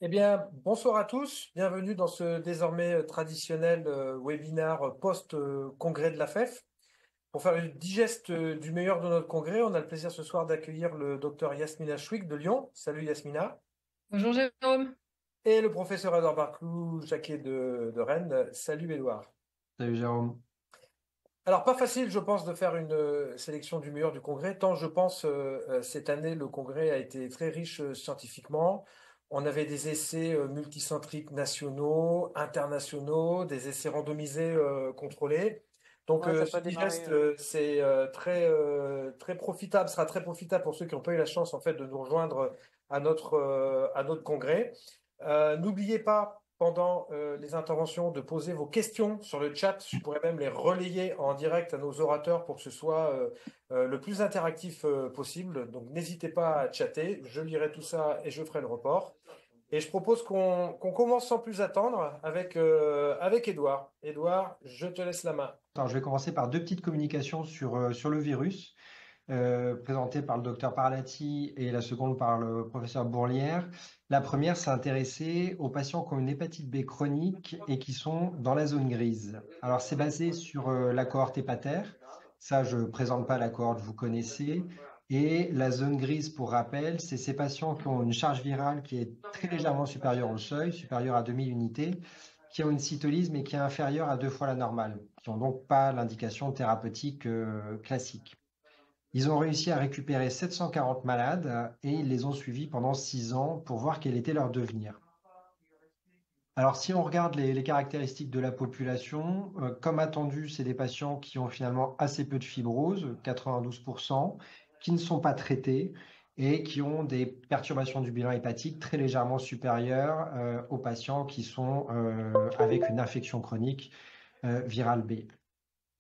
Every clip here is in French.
Eh bien, bonsoir à tous. Bienvenue dans ce désormais traditionnel webinaire post-congrès de la FEF. Pour faire le digeste du meilleur de notre congrès, on a le plaisir ce soir d'accueillir le docteur Yasmina Chouik de Lyon. Salut Yasmina. Bonjour Jérôme. Et le professeur Edouard Barclou-Jacquet de Rennes. Salut Edouard. Salut Jérôme. Alors, pas facile, je pense, de faire une sélection du meilleur du congrès, tant je pense cette année, le congrès a été très riche scientifiquement. On avait des essais multicentriques nationaux, internationaux, des essais randomisés contrôlés. Donc, Ouais, t'as ce pas démarré. digeste, c'est très profitable, sera très profitable pour ceux qui n'ont pas eu la chance, en fait, de nous rejoindre à notre congrès. N'oubliez pas, pendant les interventions, de poser vos questions sur le chat. Je pourrais même les relayer en direct à nos orateurs pour que ce soit le plus interactif possible. Donc, n'hésitez pas à chatter. Je lirai tout ça et je ferai le report. Et je propose qu'on commence sans plus attendre avec Edouard. Edouard, je te laisse la main. Alors, je vais commencer par deux petites communications sur le virus, présentées par le docteur Parlati et la seconde par le professeur Bourlière. La première s'intéressait aux patients qui ont une hépatite B chronique et qui sont dans la zone grise. Alors, c'est basé sur la cohorte hépataire. Ça, je ne présente pas la cohorte, vous connaissez. Et la zone grise, pour rappel, c'est ces patients qui ont une charge virale qui est très légèrement supérieure au seuil, supérieure à 2000 unités, qui ont une cytolyse mais qui est inférieure à 2 fois la normale, qui n'ont donc pas l'indication thérapeutique classique. Ils ont réussi à récupérer 740 malades et ils les ont suivis pendant 6 ans pour voir quel était leur devenir. Alors, si on regarde les caractéristiques de la population, comme attendu, c'est des patients qui ont finalement assez peu de fibrose, 92%, qui ne sont pas traités et qui ont des perturbations du bilan hépatique très légèrement supérieures aux patients qui sont avec une infection chronique virale B.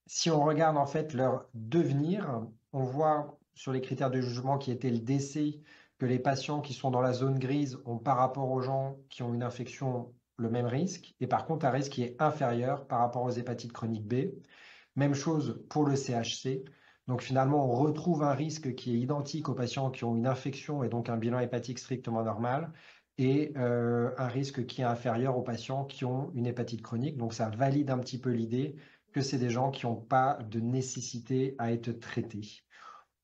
Si on regarde en fait leur devenir, on voit sur les critères de jugement qui étaient le décès que les patients qui sont dans la zone grise ont par rapport aux gens qui ont une infection le même risque, et par contre un risque qui est inférieur par rapport aux hépatites chroniques B. Même chose pour le CHC. Donc finalement, on retrouve un risque qui est identique aux patients qui ont une infection et donc un bilan hépatique strictement normal, et un risque qui est inférieur aux patients qui ont une hépatite chronique. Donc ça valide un petit peu l'idée que c'est des gens qui n'ont pas de nécessité à être traités.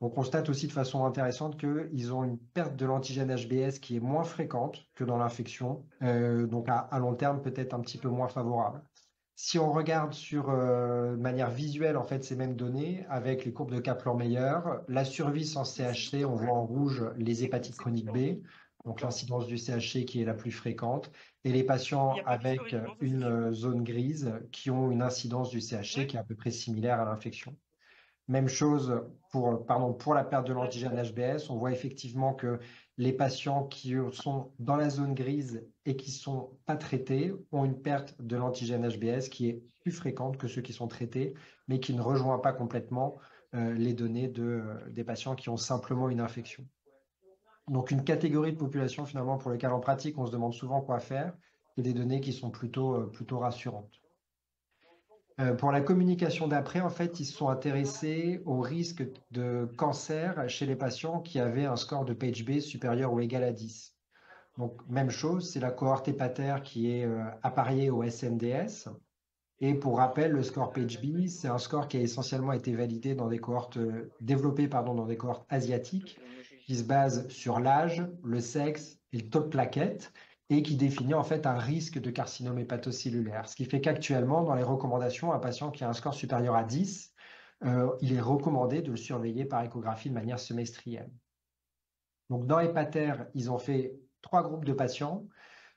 On constate aussi de façon intéressante qu'ils ont une perte de l'antigène HBS qui est moins fréquente que dans l'infection, donc à long terme peut-être un petit peu moins favorable. Si on regarde sur de manière visuelle en fait ces mêmes données avec les courbes de Kaplan-Meier, la survie sans CHC, on voit en rouge les hépatites chroniques B, donc l'incidence du CHC qui est la plus fréquente, et les patients avec une zone grise qui ont une incidence du CHC qui est à peu près similaire à l'infection. Même chose pour la perte de l'antigène HBS. On voit effectivement que les patients qui sont dans la zone grise et qui sont pas traités ont une perte de l'antigène HBS qui est plus fréquente que ceux qui sont traités, mais qui ne rejoint pas complètement les données des patients qui ont simplement une infection. Donc une catégorie de population finalement pour laquelle en pratique on se demande souvent quoi faire et des données qui sont plutôt rassurantes. Pour la communication d'après, en fait, ils se sont intéressés au risque de cancer chez les patients qui avaient un score de PHB supérieur ou égal à 10. Donc, même chose, c'est la cohorte hépataire qui est appariée au SNDS. Et pour rappel, le score PHB, c'est un score qui a essentiellement été validé dans des cohortes, développé, pardon, dans des cohortes asiatiques, qui se base sur l'âge, le sexe et le taux de plaquettes, et qui définit en fait un risque de carcinome hépatocellulaire. Ce qui fait qu'actuellement, dans les recommandations, un patient qui a un score supérieur à 10, il est recommandé de le surveiller par échographie de manière semestrielle. Donc, dans Hépater, ils ont fait 3 groupes de patients.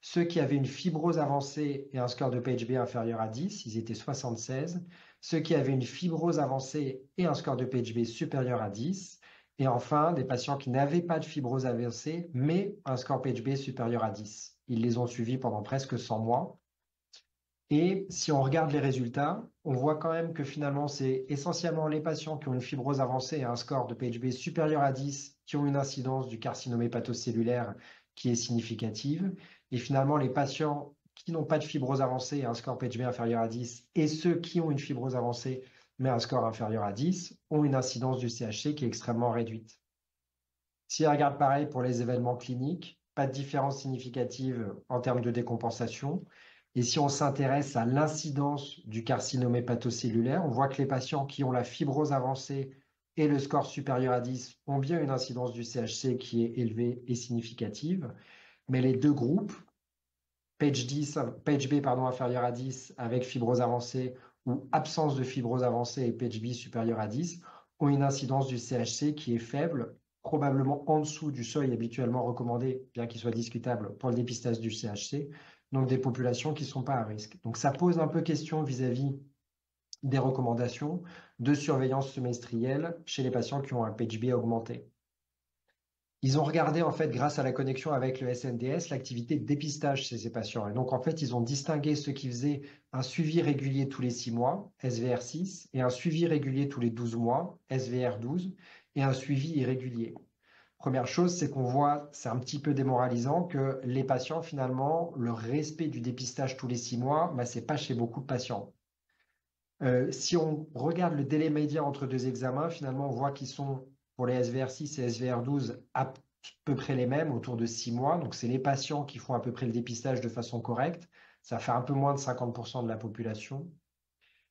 Ceux qui avaient une fibrose avancée et un score de PHB inférieur à 10, ils étaient 76. Ceux qui avaient une fibrose avancée et un score de PHB supérieur à 10. Et enfin, des patients qui n'avaient pas de fibrose avancée, mais un score PHB supérieur à 10. Ils les ont suivis pendant presque 100 mois. Et si on regarde les résultats, on voit quand même que finalement, c'est essentiellement les patients qui ont une fibrose avancée et un score de PHB supérieur à 10 qui ont une incidence du carcinome hépatocellulaire qui est significative. Et finalement, les patients qui n'ont pas de fibrose avancée et un score PHB inférieur à 10 et ceux qui ont une fibrose avancée mais un score inférieur à 10 ont une incidence du CHC qui est extrêmement réduite. Si on regarde pareil pour les événements cliniques, pas de différence significative en termes de décompensation. Et si on s'intéresse à l'incidence du carcinome hépatocellulaire, on voit que les patients qui ont la fibrose avancée et le score supérieur à 10 ont bien une incidence du CHC qui est élevée et significative. Mais les deux groupes, PHB inférieur à 10 avec fibrose avancée ou absence de fibrose avancée et PHB supérieur à 10, ont une incidence du CHC qui est faible, probablement en dessous du seuil habituellement recommandé, bien qu'il soit discutable pour le dépistage du CHC, donc des populations qui ne sont pas à risque. Donc ça pose un peu question vis-à-vis des recommandations de surveillance semestrielle chez les patients qui ont un PHB augmenté. Ils ont regardé, en fait, grâce à la connexion avec le SNDS, l'activité de dépistage chez ces patients. Et donc, en fait, ils ont distingué ceux qui faisaient un suivi régulier tous les 6 mois, SVR6, et un suivi régulier tous les 12 mois, SVR12, et un suivi irrégulier. Première chose, c'est qu'on voit, c'est un petit peu démoralisant, que les patients, finalement, le respect du dépistage tous les 6 mois, bah, ce n'est pas chez beaucoup de patients. Si on regarde le délai médian entre deux examens, finalement, on voit qu'ils sont, pour les SVR6 et SVR12, à peu près les mêmes, autour de 6 mois. Donc, c'est les patients qui font à peu près le dépistage de façon correcte. Ça fait un peu moins de 50% de la population.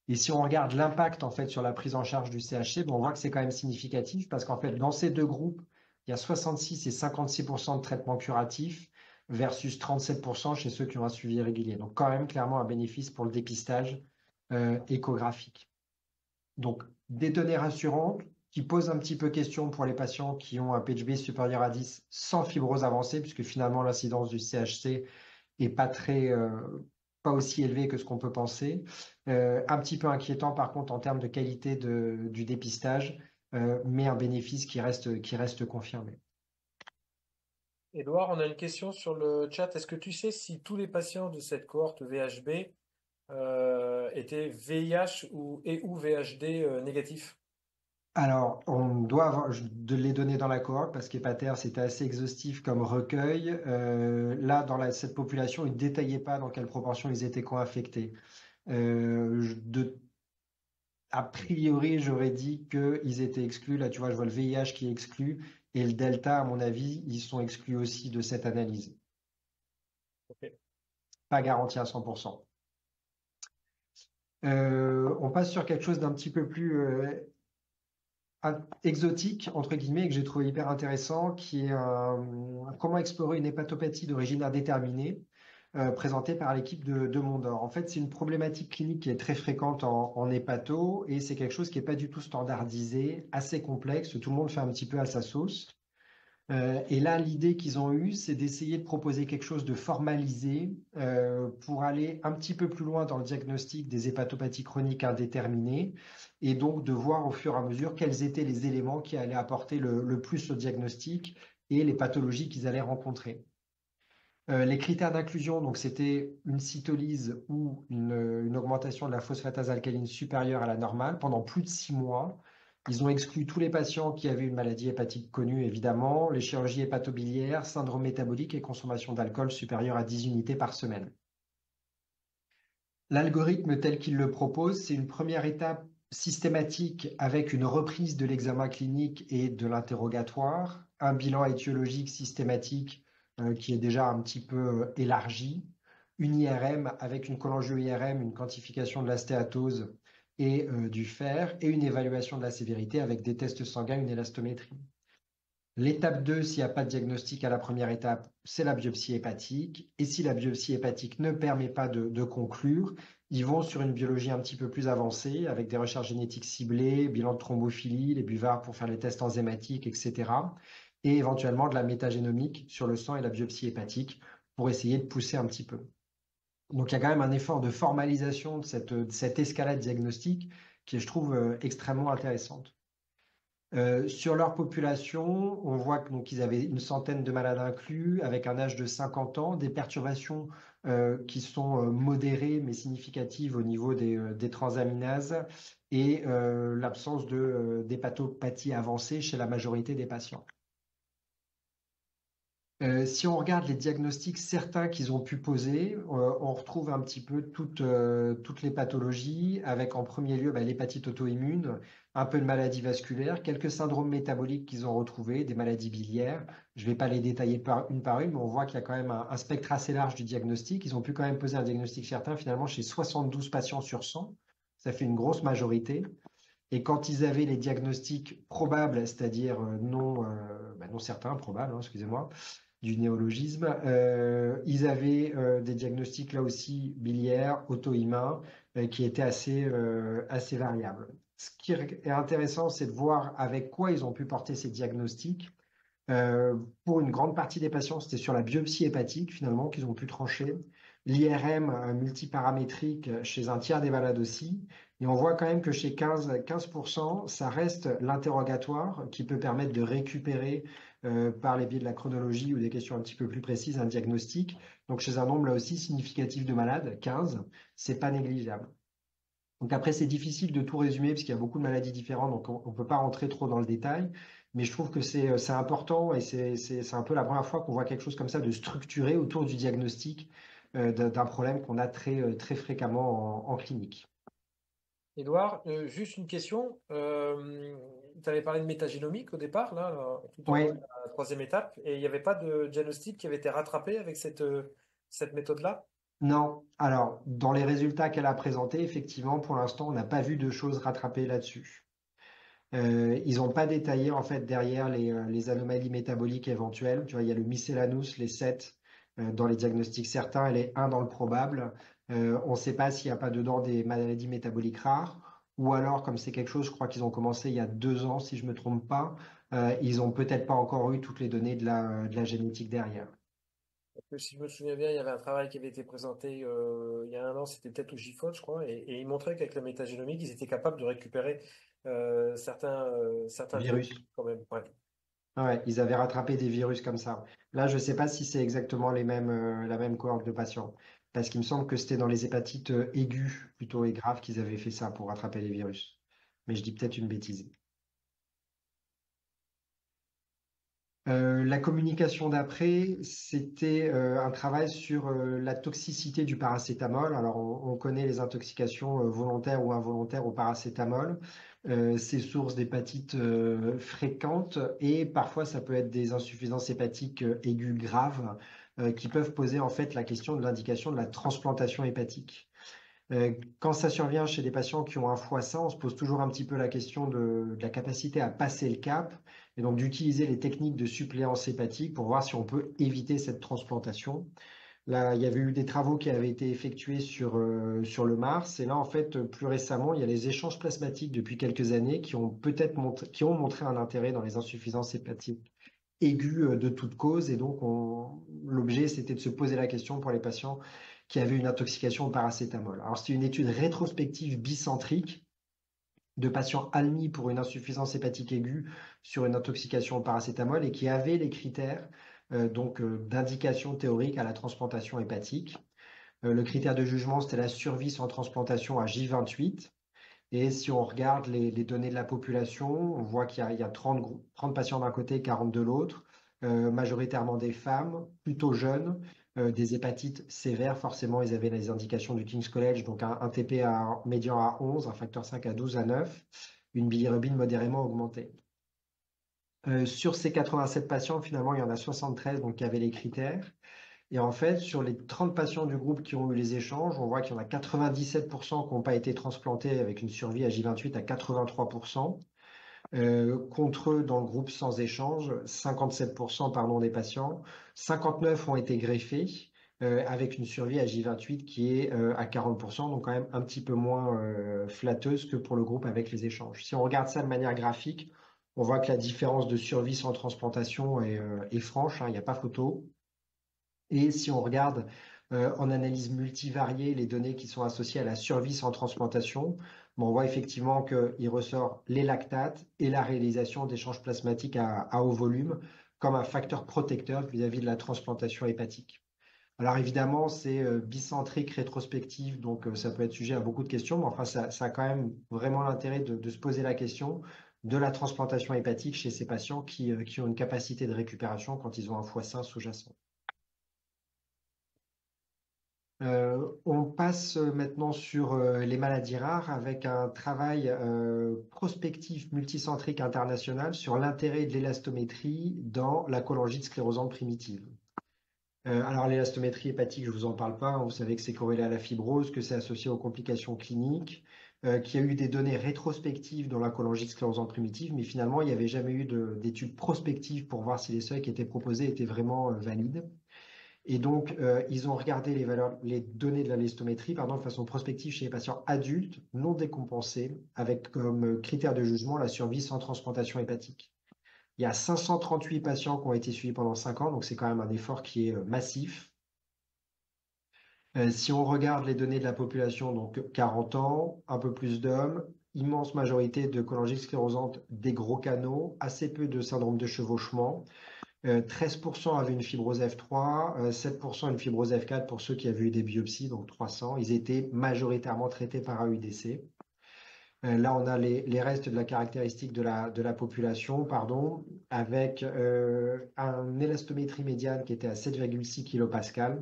Et si on regarde l'impact, en fait, sur la prise en charge du CHC, on voit que c'est quand même significatif parce qu'en fait, dans ces deux groupes, il y a 66 et 56% de traitements curatifs versus 37% chez ceux qui ont un suivi régulier. Donc, quand même, clairement, un bénéfice pour le dépistage échographique. Donc, des données rassurantes qui posent un petit peu question pour les patients qui ont un PHB supérieur à 10 sans fibrose avancée, puisque finalement l'incidence du CHC est pas aussi élevée que ce qu'on peut penser. Un petit peu inquiétant par contre en termes de qualité du dépistage, mais un bénéfice qui reste confirmé. Édouard, on a une question sur le chat. Est-ce que tu sais si tous les patients de cette cohorte VHB étaient VIH ou VHD négatifs? Alors, on doit avoir de les données dans la cohorte parce qu'Hépater, c'était assez exhaustif comme recueil. Là, cette population, ils ne détaillaient pas dans quelle proportion ils étaient co-infectés. A priori, j'aurais dit qu'ils étaient exclus. Là, tu vois, je vois le VIH qui est exclu et le Delta, à mon avis, ils sont exclus aussi de cette analyse. Ok. Pas garanti à 100%. On passe sur quelque chose d'un petit peu plus exotique, entre guillemets, que j'ai trouvé hyper intéressant, qui est comment explorer une hépatopathie d'origine indéterminée, présentée par l'équipe de Mondor. En fait, c'est une problématique clinique qui est très fréquente en hépato, et c'est quelque chose qui n'est pas du tout standardisé, assez complexe, tout le monde fait un petit peu à sa sauce. Et là, l'idée qu'ils ont eue, c'est d'essayer de proposer quelque chose de formalisé pour aller un petit peu plus loin dans le diagnostic des hépatopathies chroniques indéterminées et donc de voir au fur et à mesure quels étaient les éléments qui allaient apporter le plus au diagnostic et les pathologies qu'ils allaient rencontrer. Les critères d'inclusion, donc c'était une cytolyse ou une augmentation de la phosphatase alcaline supérieure à la normale pendant plus de 6 mois. Ils ont exclu tous les patients qui avaient une maladie hépatique connue, évidemment, les chirurgies hépatobiliaires, syndrome métabolique et consommation d'alcool supérieure à 10 unités par semaine. L'algorithme tel qu'il le propose, c'est une première étape systématique avec une reprise de l'examen clinique et de l'interrogatoire, un bilan étiologique systématique qui est déjà un petit peu élargi, une IRM avec une cholangio-IRM, une quantification de la stéatose et du fer, et une évaluation de la sévérité avec des tests sanguins, une élastométrie. L'étape 2, s'il n'y a pas de diagnostic à la première étape, c'est la biopsie hépatique. Et si la biopsie hépatique ne permet pas de conclure, ils vont sur une biologie un petit peu plus avancée, avec des recherches génétiques ciblées, bilan de thrombophilie, les buvards pour faire les tests enzymatiques, etc. Et éventuellement de la métagénomique sur le sang et la biopsie hépatique pour essayer de pousser un petit peu. Donc il y a quand même un effort de formalisation de cette escalade diagnostique qui est, je trouve, extrêmement intéressante. Sur leur population, on voit qu'ils avaient une centaine de malades inclus, avec un âge de 50 ans, des perturbations qui sont modérées mais significatives au niveau des transaminases et l'absence d'hépatopathie avancée chez la majorité des patients. Si on regarde les diagnostics, certains qu'ils ont pu poser, on retrouve un petit peu toutes les pathologies, avec en premier lieu l'hépatite auto-immune, un peu de maladies vasculaires, quelques syndromes métaboliques qu'ils ont retrouvés, des maladies biliaires. Je ne vais pas les détailler par une, mais on voit qu'il y a quand même un spectre assez large du diagnostic. Ils ont pu quand même poser un diagnostic certain, finalement, chez 72 patients sur 100. Ça fait une grosse majorité. Et quand ils avaient les diagnostics probables, c'est-à-dire non certains, probables, hein, excusez-moi, du néologisme, ils avaient des diagnostics là aussi biliaires, auto-immuns, qui étaient assez variables. Ce qui est intéressant, c'est de voir avec quoi ils ont pu porter ces diagnostics. Pour une grande partie des patients, c'était sur la biopsie hépatique finalement qu'ils ont pu trancher. L'IRM multiparamétrique chez un tiers des malades aussi. Et on voit quand même que chez 15%, ça reste l'interrogatoire qui peut permettre de récupérer par les biais de la chronologie ou des questions un petit peu plus précises un diagnostic. Donc chez un nombre là aussi significatif de malades, 15, c'est pas négligeable. Donc après, c'est difficile de tout résumer parce qu'il y a beaucoup de maladies différentes, donc on ne peut pas rentrer trop dans le détail. Mais je trouve que c'est important et c'est un peu la première fois qu'on voit quelque chose comme ça de structuré autour du diagnostic d'un problème qu'on a très fréquemment en clinique. Édouard, juste une question. Tu avais parlé de métagénomique au départ, là, tout en haut de Oui, la troisième étape, et il n'y avait pas de diagnostic qui avait été rattrapé avec cette méthode-là? non. Alors, dans les résultats qu'elle a présentés, effectivement, pour l'instant, on n'a pas vu de choses rattrapées là-dessus. Ils n'ont pas détaillé en fait derrière les anomalies métaboliques éventuelles. Tu vois, il y a le miscellaneous, les 7 dans les diagnostics certains et les 1 dans le probable. On ne sait pas s'il n'y a pas dedans des maladies métaboliques rares. Ou alors, comme c'est quelque chose, je crois qu'ils ont commencé il y a 2 ans, si je ne me trompe pas, ils n'ont peut-être pas encore eu toutes les données de la génétique derrière. Parce que si je me souviens bien, il y avait un travail qui avait été présenté il y a un an, c'était peut-être au GIFOD, je crois, et il montrait qu'avec la métagénomique, ils étaient capables de récupérer certains virus Virus. quand même. Ouais. Ouais, ils avaient rattrapé des virus comme ça. Là, je ne sais pas si c'est exactement la même cohorte de patients. Parce qu'il me semble que c'était dans les hépatites aiguës plutôt et graves qu'ils avaient fait ça pour rattraper les virus. Mais je dis peut-être une bêtise. La communication d'après, c'était un travail sur la toxicité du paracétamol. Alors, on connaît les intoxications volontaires ou involontaires au paracétamol, ces sources d'hépatite fréquentes, et parfois ça peut être des insuffisances hépatiques aiguës graves qui peuvent poser en fait la question de l'indication de la transplantation hépatique. Quand ça survient chez des patients qui ont un foie sain, on se pose toujours un petit peu la question de la capacité à passer le cap et donc d'utiliser les techniques de suppléance hépatique pour voir si on peut éviter cette transplantation. Là, il y avait eu des travaux qui avaient été effectués sur le Mars et là, en fait, plus récemment, il y a les échanges plasmatiques depuis quelques années qui ont montré un intérêt dans les insuffisances hépatiques aiguës de toute cause et donc l'objet, c'était de se poser la question pour les patients qui avait une intoxication au paracétamol. Alors, c'était une étude rétrospective bicentrique de patients admis pour une insuffisance hépatique aiguë sur une intoxication au paracétamol et qui avait les critères d'indication théorique à la transplantation hépatique. Le critère de jugement, c'était la survie sans transplantation à J28. Et si on regarde les données de la population, on voit qu'il y a 30 patients d'un côté, 40 de l'autre, majoritairement des femmes, plutôt jeunes, des hépatites sévères. Forcément, ils avaient les indications du King's College, donc un TP médian à 11, un facteur 5 à 12 à 9, une bilirubine modérément augmentée. Sur ces 87 patients, finalement, il y en a 73 donc, qui avaient les critères. Et en fait, sur les 30 patients du groupe qui ont eu les échanges, on voit qu'il y en a 97% qui n'ont pas été transplantés avec une survie à J28 à 83%. Contre eux, dans le groupe sans échange, 57% pardon, des patients, 59 ont été greffés avec une survie à J28 qui est à 40%, donc quand même un petit peu moins flatteuse que pour le groupe avec les échanges. Si on regarde ça de manière graphique, on voit que la différence de survie sans transplantation est franche, hein, il n'y a pas photo. Et si on regarde en analyse multivariée les données qui sont associées à la survie sans transplantation, bon, on voit effectivement qu'il ressort les lactates et la réalisation d'échanges plasmatiques à haut volume comme un facteur protecteur vis-à-vis de la transplantation hépatique. Alors évidemment, c'est bicentrique, rétrospectif, donc ça peut être sujet à beaucoup de questions, mais enfin, ça a quand même vraiment l'intérêt de se poser la question de la transplantation hépatique chez ces patients qui ont une capacité de récupération quand ils ont un foie sain sous-jacent. On passe maintenant sur les maladies rares avec un travail prospectif multicentrique international sur l'intérêt de l'élastométrie dans la cholangite sclérosante primitive. Alors l'élastométrie hépatique, je ne vous en parle pas, hein, vous savez que c'est corrélé à la fibrose, que c'est associé aux complications cliniques, qu'il y a eu des données rétrospectives dans la cholangite sclérosante primitive, mais finalement il n'y avait jamais eu d'études prospectives pour voir si les seuils qui étaient proposés étaient vraiment valides. Et donc, ils ont regardé les données de la listométrie, pardon, de façon prospective chez les patients adultes non décompensés, avec comme critère de jugement la survie sans transplantation hépatique. Il y a 538 patients qui ont été suivis pendant 5 ans, donc c'est quand même un effort qui est massif. Si on regarde les données de la population, donc 40 ans, un peu plus d'hommes, immense majorité de cholangite sclérosante des gros canaux, assez peu de syndrome de chevauchement. 13% avaient une fibrose F3, 7% une fibrose F4 pour ceux qui avaient eu des biopsies, donc 300. Ils étaient majoritairement traités par AUDC. Là, on a les restes de la caractéristique de la population, pardon, avec un élastométrie médiane qui était à 7,6 kPa.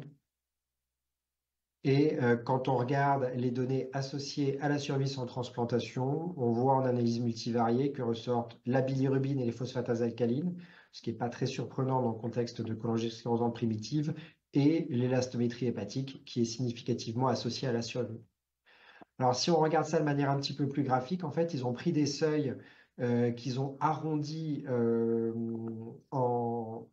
Et quand on regarde les données associées à la survie sans transplantation, on voit en analyse multivariée que ressortent la bilirubine et les phosphatases alcalines, ce qui n'est pas très surprenant dans le contexte de cholangite sclérosante primitive, et l'élastométrie hépatique qui est significativement associée à la survie. Alors, si on regarde ça de manière un petit peu plus graphique, en fait, ils ont pris des seuils qu'ils ont arrondis pour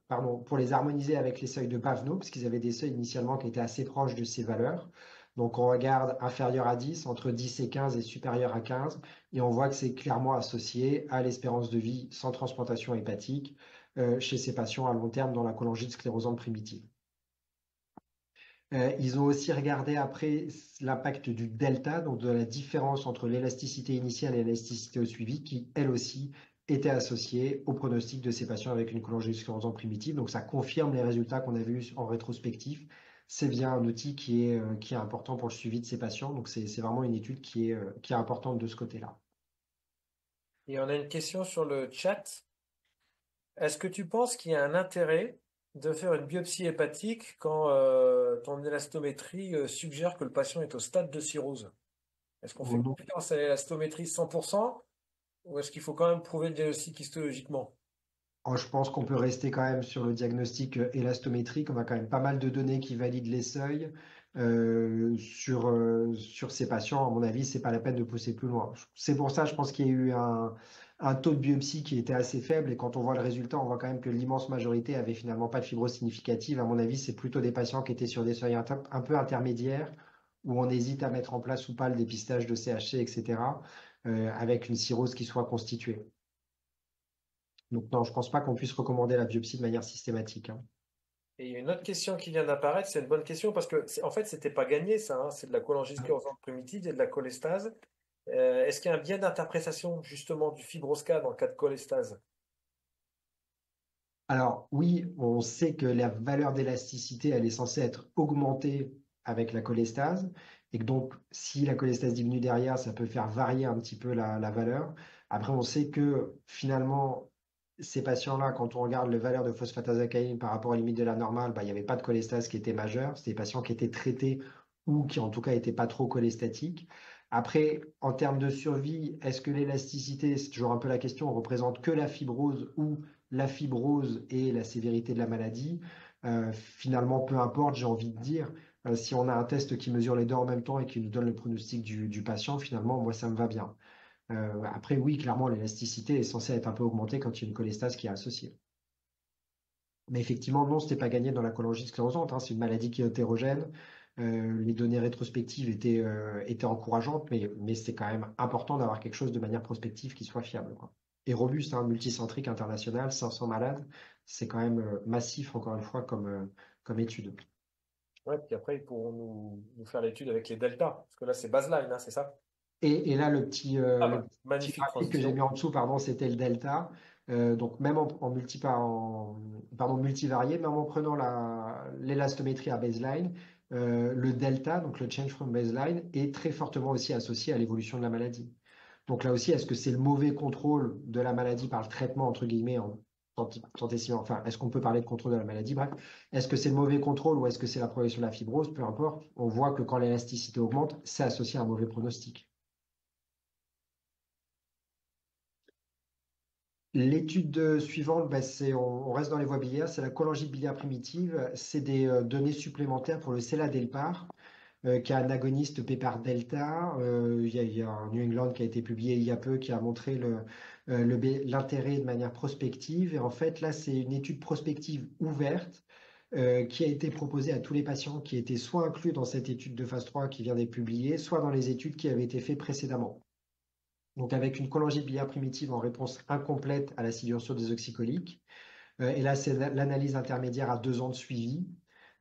les harmoniser avec les seuils de Baveno, parce qu'ils avaient des seuils initialement qui étaient assez proches de ces valeurs. Donc, on regarde inférieur à 10, entre 10 et 15 et supérieur à 15, et on voit que c'est clairement associé à l'espérance de vie sans transplantation hépatique chez ces patients à long terme dans la cholangite sclérosante primitive. Ils ont aussi regardé après l'impact du delta, donc de la différence entre l'élasticité initiale et l'élasticité au suivi, qui elle aussi était associée au pronostic de ces patients avec une cholangite sclérosante primitive. Donc ça confirme les résultats qu'on avait eus en rétrospectif. C'est bien un outil qui est important pour le suivi de ces patients. Donc c'est vraiment une étude qui est importante de ce côté-là. Et on a une question sur le chat. Est-ce que tu penses qu'il y a un intérêt de faire une biopsie hépatique quand ton élastométrie suggère que le patient est au stade de cirrhose? Est-ce qu'on fait confiance à l'élastométrie 100% ou est-ce qu'il faut quand même prouver le diagnostic histologiquement? Oh, je pense qu'on peut rester quand même sur le diagnostic élastométrique. On a quand même pas mal de données qui valident les seuils. Sur ces patients, à mon avis, c'est pas la peine de pousser plus loin. C'est pour ça, je pense qu'il y a eu un taux de biopsie qui était assez faible. Et quand on voit le résultat, on voit quand même que l'immense majorité avait finalement pas de fibrose significative. À mon avis, c'est plutôt des patients qui étaient sur des seuils un peu intermédiaires, où on hésite à mettre en place ou pas le dépistage de CHC, etc., avec une cirrhose qui soit constituée. Donc non, je pense pas qu'on puisse recommander la biopsie de manière systématique, hein. Et il y a une autre question qui vient d'apparaître, c'est une bonne question parce que en fait c'était pas gagné ça, hein, c'est de la cholangiosklerose primitive et de la cholestase. Est-ce qu'il y a un biais d'interprétation justement du fibroscan en cas de cholestase? Alors oui, on sait que la valeur d'élasticité, elle est censée être augmentée avec la cholestase, et que donc si la cholestase diminue derrière, ça peut faire varier un petit peu la valeur. Après, on sait que finalement, ces patients-là, quand on regarde les valeurs de phosphatase par rapport à la limite de la normale, bah, il n'y avait pas de cholestase qui était majeure. C'était des patients qui étaient traités ou qui en tout cas n'étaient pas trop cholestatiques. Après, en termes de survie, est-ce que l'élasticité, c'est toujours un peu la question, représente que la fibrose ou la fibrose et la sévérité de la maladie? Finalement, peu importe, j'ai envie de dire. Si on a un test qui mesure les deux en même temps et qui nous donne le pronostic du patient, finalement, moi, ça me va bien. Après, oui, clairement, l'élasticité est censée être un peu augmentée quand il y a une cholestase qui est associée. Mais effectivement, non, ce n'était pas gagné dans la cholangite sclérosante, hein. C'est une maladie qui est hétérogène. Les données rétrospectives étaient encourageantes, mais c'est quand même important d'avoir quelque chose de manière prospective qui soit fiable, quoi. Et robuste, hein, multicentrique international, 500 malades, c'est quand même massif, encore une fois, comme étude. Ouais, puis après ils pourront nous faire l'étude avec les deltas, parce que là c'est baseline, hein, c'est ça? Et là, le petit Magnifique graphique que j'ai transition. mis en dessous, pardon, c'était le delta. Donc, même pardon, multivarié, même en prenant l'élastométrie à baseline, le delta, donc le change from baseline, est très fortement aussi associé à l'évolution de la maladie. Donc là aussi, est-ce que c'est le mauvais contrôle de la maladie par le traitement, entre guillemets, enfin, est-ce qu'on peut parler de contrôle de la maladie? Bref, est-ce que c'est le mauvais contrôle ou est-ce que c'est la progression de la fibrose? Peu importe, on voit que quand l'élasticité augmente, c'est associé à un mauvais pronostic. L'étude suivante, ben, on reste dans les voies biliaires, c'est la cholangite biliaire primitive. C'est des données supplémentaires pour le seladelpar, qui est un agoniste PPAR delta. Il y a un New England qui a été publié il y a peu qui a montré l'intérêt de manière prospective. Et en fait, là, c'est une étude prospective ouverte qui a été proposée à tous les patients qui étaient soit inclus dans cette étude de phase 3 qui vient d'être publiée, soit dans les études qui avaient été faites précédemment. Donc avec une cholangite biliaire primitive en réponse incomplète à l'acidulation des oxycoliques. Et là, c'est l'analyse intermédiaire à 2 ans de suivi.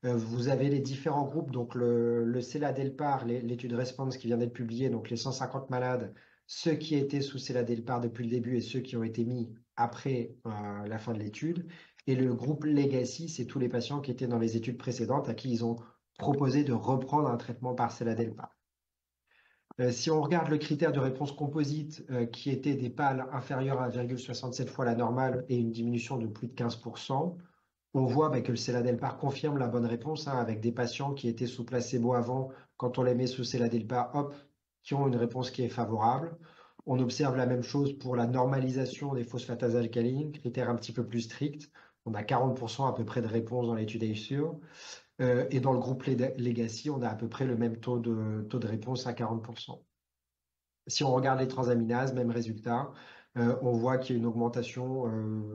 Vous avez les différents groupes, donc le seladelpar, l'étude Response qui vient d'être publiée, donc les 150 malades, ceux qui étaient sous seladelpar depuis le début et ceux qui ont été mis après la fin de l'étude. Et le groupe Legacy, c'est tous les patients qui étaient dans les études précédentes à qui ils ont proposé de reprendre un traitement par seladelpar. Si on regarde le critère de réponse composite, qui était des PAL inférieurs à 1,67 fois la normale et une diminution de plus de 15%, on voit que le seladelpar confirme la bonne réponse, hein, avec des patients qui étaient sous placebo avant, quand on les met sous seladelpar, hop, qui ont une réponse qui est favorable. On observe la même chose pour la normalisation des phosphatases alcalines, critère un petit peu plus strict. On a 40% à peu près de réponse dans l'étude ACE. Et dans le groupe Legacy, on a à peu près le même taux de réponse à 40%. Si on regarde les transaminases, même résultat, on voit qu'il y a une augmentation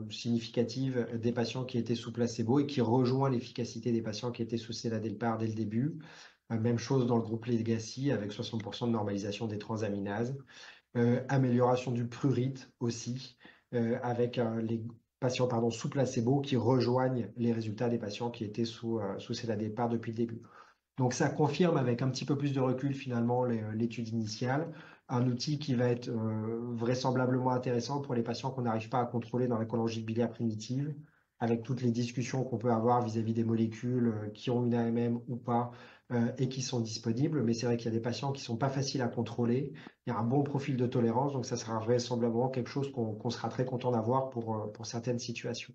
significative des patients qui étaient sous placebo et qui rejoint l'efficacité des patients qui étaient sous seladelpar dès le début. Même chose dans le groupe Legacy avec 60% de normalisation des transaminases. Amélioration du prurite aussi, avec les patients sous placebo qui rejoignent les résultats des patients qui étaient sous seladelpar depuis le début. Donc ça confirme avec un petit peu plus de recul finalement l'étude initiale, un outil qui va être vraisemblablement intéressant pour les patients qu'on n'arrive pas à contrôler dans la cholangite biliaire primitive, avec toutes les discussions qu'on peut avoir vis-à-vis des molécules qui ont une AMM ou pas et qui sont disponibles. Mais c'est vrai qu'il y a des patients qui sont pas faciles à contrôler. Il y a un bon profil de tolérance, donc ça sera vraisemblablement quelque chose qu'on sera très content d'avoir pour certaines situations.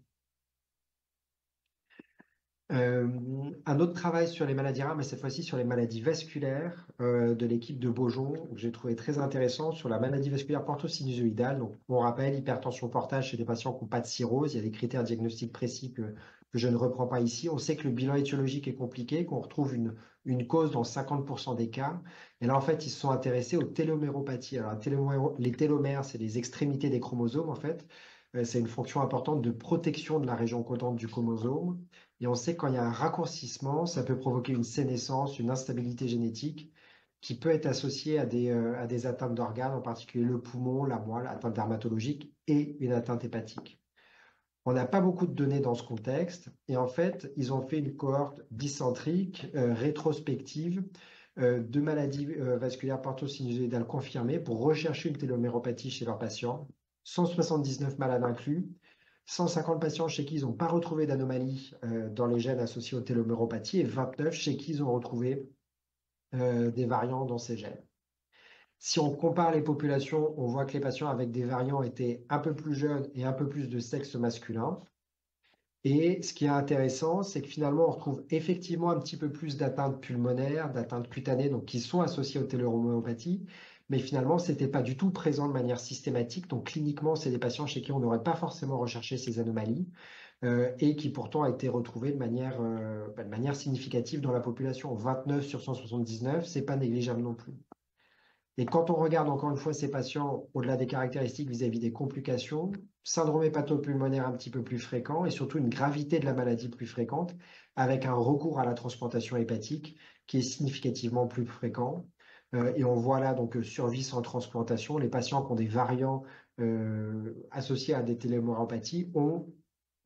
Un autre travail sur les maladies rares, mais cette fois-ci sur les maladies vasculaires de l'équipe de Beaujon, que j'ai trouvé très intéressant sur la maladie vasculaire portosinusoïdale. Donc, on rappelle, hypertension portage chez des patients qui n'ont pas de cirrhose. Il y a des critères diagnostiques précis que je ne reprends pas ici. On sait que le bilan étiologique est compliqué, qu'on retrouve une cause dans 50% des cas. Et là, en fait, ils se sont intéressés aux téloméropathies. Alors, les télomères, c'est les extrémités des chromosomes, en fait. C'est une fonction importante de protection de la région codante du chromosome. Et on sait que quand il y a un raccourcissement, ça peut provoquer une sénescence, une instabilité génétique qui peut être associée à des atteintes d'organes, en particulier le poumon, la moelle, atteinte dermatologique et une atteinte hépatique. On n'a pas beaucoup de données dans ce contexte et en fait, ils ont fait une cohorte bicentrique, rétrospective, de maladies vasculaires portosinusoïdales confirmées pour rechercher une téloméropathie chez leurs patients. 179 malades inclus, 150 patients chez qui ils n'ont pas retrouvé d'anomalie dans les gènes associés aux téloméropathies et 29 chez qui ils ont retrouvé des variants dans ces gènes. Si on compare les populations, on voit que les patients avec des variants étaient un peu plus jeunes et un peu plus de sexe masculin. Et ce qui est intéressant, c'est que finalement, on retrouve effectivement un petit peu plus d'atteintes pulmonaires, d'atteintes cutanées, donc qui sont associées aux téléhoméopathies, mais finalement, ce n'était pas du tout présent de manière systématique. Donc cliniquement, c'est des patients chez qui on n'aurait pas forcément recherché ces anomalies et qui pourtant a été retrouvées de manière significative dans la population. 29 sur 179, c'est pas négligeable non plus. Et quand on regarde encore une fois ces patients, au-delà des caractéristiques vis-à-vis des complications, syndrome hépatopulmonaire un petit peu plus fréquent et surtout une gravité de la maladie plus fréquente, avec un recours à la transplantation hépatique qui est significativement plus fréquent. Et on voit là donc survie sans transplantation. Les patients qui ont des variants associés à des téléméropathies ont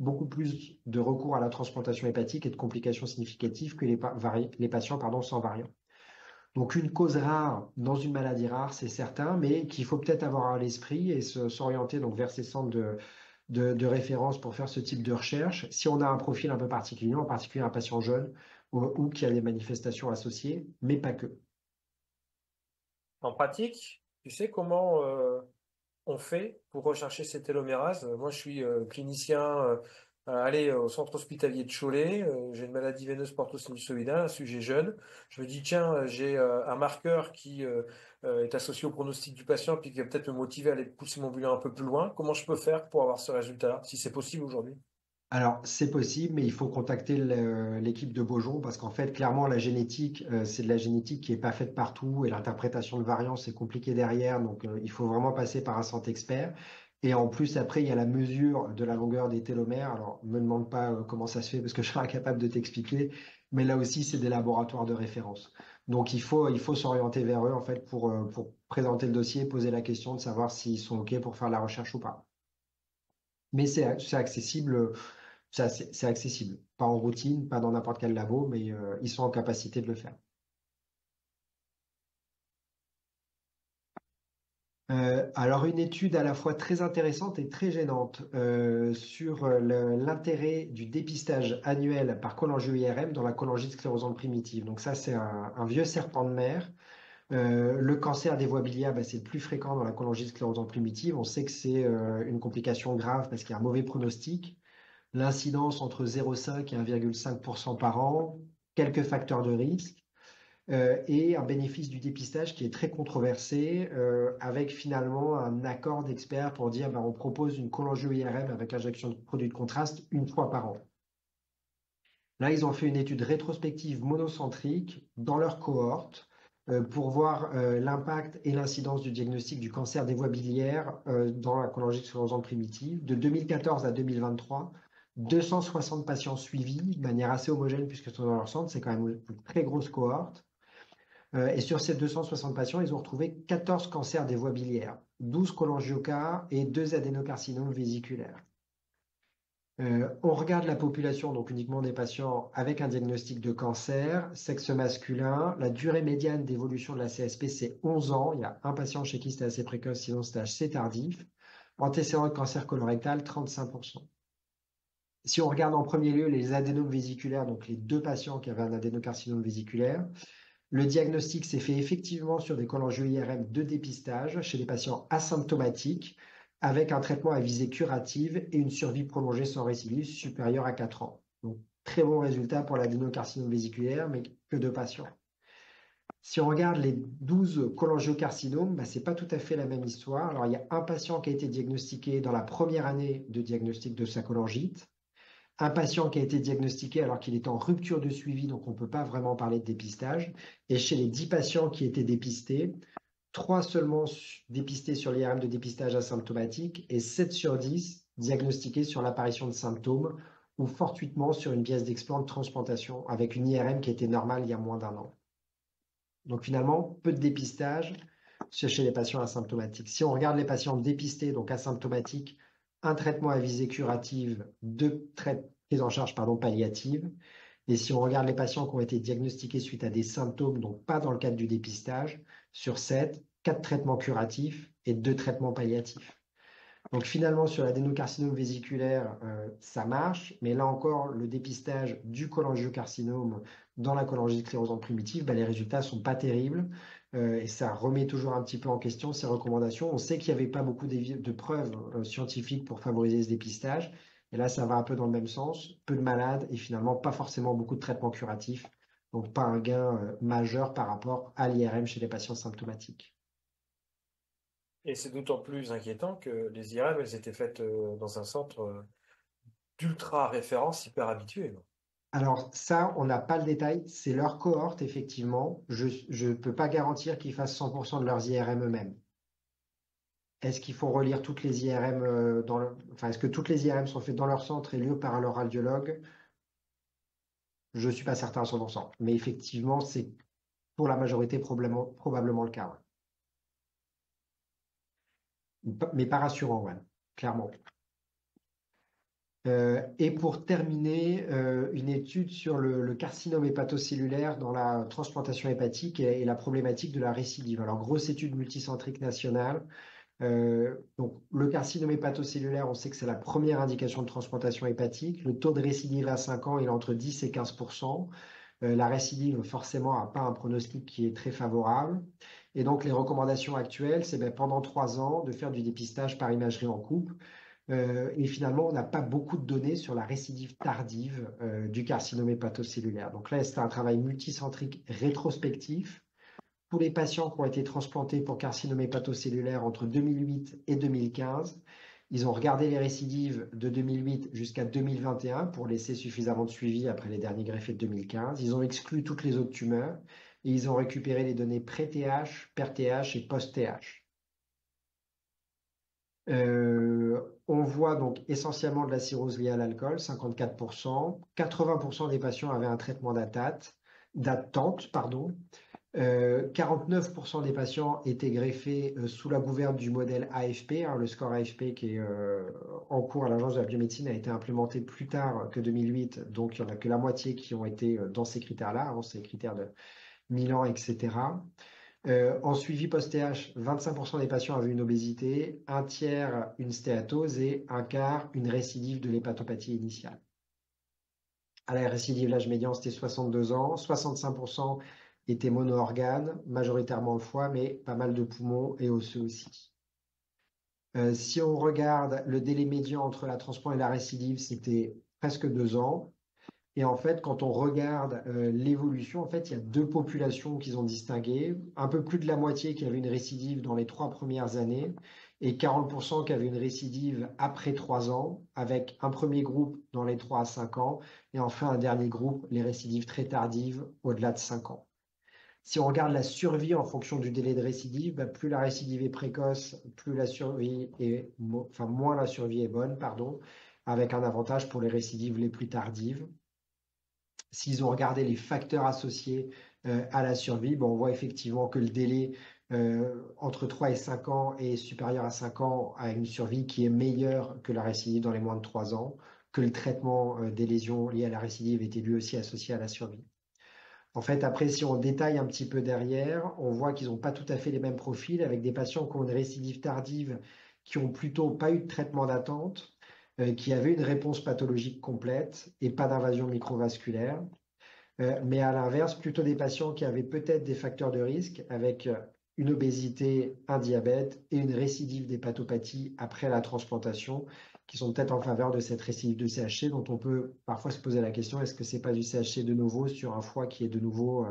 beaucoup plus de recours à la transplantation hépatique et de complications significatives que les patients sans variant. Donc une cause rare dans une maladie rare, c'est certain, mais qu'il faut peut-être avoir à l'esprit et s'orienter donc vers ces centres de référence pour faire ce type de recherche. Si on a un profil un peu particulier, en particulier un patient jeune ou qui a des manifestations associées, mais pas que. En pratique, Tu sais comment on fait pour rechercher ces télomérases? Moi, je suis clinicien au centre hospitalier de Cholet. J'ai une maladie veineuse portosinusoïdale, un sujet jeune. Je me dis, tiens, j'ai un marqueur qui est associé au pronostic du patient, puis qui va peut-être me motiver à aller pousser mon bilan un peu plus loin. Comment je peux faire pour avoir ce résultat-là, si c'est possible aujourd'hui? Alors, c'est possible, mais il faut contacter l'équipe de Beaujon parce qu'en fait, clairement, la génétique, c'est de la génétique qui n'est pas faite partout et l'interprétation de variants, c'est compliqué derrière. Donc, il faut vraiment passer par un centre expert. Et en plus, après, il y a la mesure de la longueur des télomères. Alors, me demande pas comment ça se fait parce que je serai incapable de t'expliquer. Mais là aussi, c'est des laboratoires de référence. Donc, il faut s'orienter vers eux, en fait, pour présenter le dossier, poser la question de savoir s'ils sont OK pour faire la recherche ou pas. Mais c'est accessible. C'est accessible. Pas en routine, pas dans n'importe quel labo, mais ils sont en capacité de le faire. Alors, une étude à la fois très intéressante et très gênante sur l'intérêt du dépistage annuel par cholangio-IRM dans la cholangite sclérosante primitive. Donc ça, c'est un vieux serpent de mer. Le cancer des voies biliaires, bah, c'est le plus fréquent dans la cholangite sclérosante primitive. On sait que c'est une complication grave parce qu'il y a un mauvais pronostic. L'incidence entre 0,5 et 1,5% par an, quelques facteurs de risque et un bénéfice du dépistage qui est très controversé, avec finalement un accord d'experts pour dire ben, on propose une cholangio-IRM avec injection de produits de contraste une fois par an. Là, ils ont fait une étude rétrospective monocentrique dans leur cohorte pour voir l'impact et l'incidence du diagnostic du cancer des voies biliaires dans la cholangite sclérosante primitive de 2014 à 2023. 260 patients suivis de manière assez homogène puisque c'est dans leur centre, c'est quand même une très grosse cohorte. Et sur ces 260 patients, ils ont retrouvé 14 cancers des voies biliaires, 12 cholangiocarcinome et 2 adénocarcinomes vésiculaires. On regarde la population, donc uniquement des patients avec un diagnostic de cancer, sexe masculin. La durée médiane d'évolution de la CSP, c'est 11 ans. Il y a un patient chez qui c'était assez précoce, sinon c'était assez tardif. Antécédent de cancer colorectal, 35%. Si on regarde en premier lieu les adénomes vésiculaires, donc les deux patients qui avaient un adénocarcinome vésiculaire, le diagnostic s'est fait effectivement sur des cholangio-IRM de dépistage chez les patients asymptomatiques avec un traitement à visée curative et une survie prolongée sans récidive supérieure à 4 ans. Donc, très bon résultat pour l'adénocarcinome vésiculaire, mais que de patients. Si on regarde les 12 cholangiocarcinomes, ce n'est pas tout à fait la même histoire. Alors, il y a un patient qui a été diagnostiqué dans la première année de diagnostic de sa cholangite, un patient qui a été diagnostiqué alors qu'il est en rupture de suivi, donc on ne peut pas vraiment parler de dépistage. Et chez les 10 patients qui étaient dépistés, 3 seulement dépistés sur l'IRM de dépistage asymptomatique et 7 sur 10 diagnostiqués sur l'apparition de symptômes ou fortuitement sur une pièce d'explant de transplantation avec une IRM qui était normale il y a moins d'un an. Donc finalement, peu de dépistage chez les patients asymptomatiques. Si on regarde les patients dépistés, donc asymptomatiques, un traitement à visée curative, deux prises en charge palliative. Et si on regarde les patients qui ont été diagnostiqués suite à des symptômes, donc pas dans le cadre du dépistage, sur 7, 4 traitements curatifs et 2 traitements palliatifs. Donc finalement, sur l'adénocarcinome vésiculaire, ça marche, mais là encore, le dépistage du cholangiocarcinome dans la cholangite sclérosante primitive, les résultats ne sont pas terribles et ça remet toujours un petit peu en question ces recommandations. On sait qu'il n'y avait pas beaucoup de preuves scientifiques pour favoriser ce dépistage, et là, ça va un peu dans le même sens, peu de malades et finalement pas forcément beaucoup de traitements curatifs, donc pas un gain majeur par rapport à l'IRM chez les patients symptomatiques. Et c'est d'autant plus inquiétant que les IRM, elles étaient faites dans un centre d'ultra référence hyper habitué. Alors ça, on n'a pas le détail, c'est leur cohorte, effectivement. Je ne peux pas garantir qu'ils fassent 100% de leurs IRM eux-mêmes. Est-ce qu'il faut relire toutes les IRM est-ce que toutes les IRM sont faites dans leur centre et lues par leur radiologue? Je ne suis pas certain à 100%. Mais effectivement, c'est pour la majorité probablement le cas. Ouais. Mais pas rassurant, ouais, clairement. Et pour terminer, une étude sur le carcinome hépatocellulaire dans la transplantation hépatique et la problématique de la récidive. Alors, grosse étude multicentrique nationale. Donc, le carcinome hépatocellulaire, on sait que c'est la première indication de transplantation hépatique. Le taux de récidive à 5 ans, il est entre 10 et 15%. La récidive, forcément, n'a pas un pronostic qui est très favorable. Et donc, les recommandations actuelles, c'est pendant 3 ans de faire du dépistage par imagerie en couple. Et finalement, on n'a pas beaucoup de données sur la récidive tardive du carcinome hépatocellulaire. Donc là, c'est un travail multicentrique rétrospectif. Tous les patients qui ont été transplantés pour carcinome hépatocellulaire entre 2008 et 2015, ils ont regardé les récidives de 2008 jusqu'à 2021 pour laisser suffisamment de suivi après les derniers greffés de 2015. Ils ont exclu toutes les autres tumeurs et ils ont récupéré les données pré-TH, per-TH et post-TH. On voit donc essentiellement de la cirrhose liée à l'alcool, 54%. 80% des patients avaient un traitement d'attente, 49% des patients étaient greffés sous la gouverne du modèle AFP, le score AFP qui est en cours à l'Agence de la biomédecine a été implémenté plus tard que 2008, donc il n'y en a que la moitié qui ont été dans ces critères-là, ces critères de Milan, etc. En suivi post-TH, 25% des patients avaient une obésité, un tiers une stéatose et un quart une récidive de l'hépatopathie initiale. À la récidive, l'âge médian, c'était 62 ans, 65% étaient mono-organes, majoritairement le foie, mais pas mal de poumons et osseux aussi. Si on regarde le délai médian entre la transplant et la récidive, c'était presque 2 ans. Et en fait, quand on regarde l'évolution, en fait, il y a deux populations qu'ils ont distinguées. Un peu plus de la moitié qui avait une récidive dans les 3 premières années et 40% qui avaient une récidive après 3 ans, avec un premier groupe dans les 3 à 5 ans et enfin un dernier groupe, les récidives très tardives, au-delà de 5 ans. Si on regarde la survie en fonction du délai de récidive, plus la récidive est précoce, plus la survie est, moins la survie est bonne, pardon, avec un avantage pour les récidives les plus tardives. S'ils ont regardé les facteurs associés à la survie, on voit effectivement que le délai entre 3 et 5 ans est supérieur à 5 ans à une survie qui est meilleure que la récidive dans les moins de 3 ans, que le traitement des lésions liées à la récidive était lui aussi associé à la survie. En fait, après, si on détaille un petit peu derrière, on voit qu'ils n'ont pas tout à fait les mêmes profils, avec des patients qui ont une récidive tardive, qui ont plutôt pas eu de traitement d'attente, qui avaient une réponse pathologique complète et pas d'invasion microvasculaire. Mais à l'inverse, plutôt des patients qui avaient peut-être des facteurs de risque, avec une obésité, un diabète et une récidive d'hépatopathie après la transplantation, qui sont peut-être en faveur de cette récidive de CHC, dont on peut parfois se poser la question, est-ce que c'est pas du CHC de nouveau sur un foie qui est de nouveau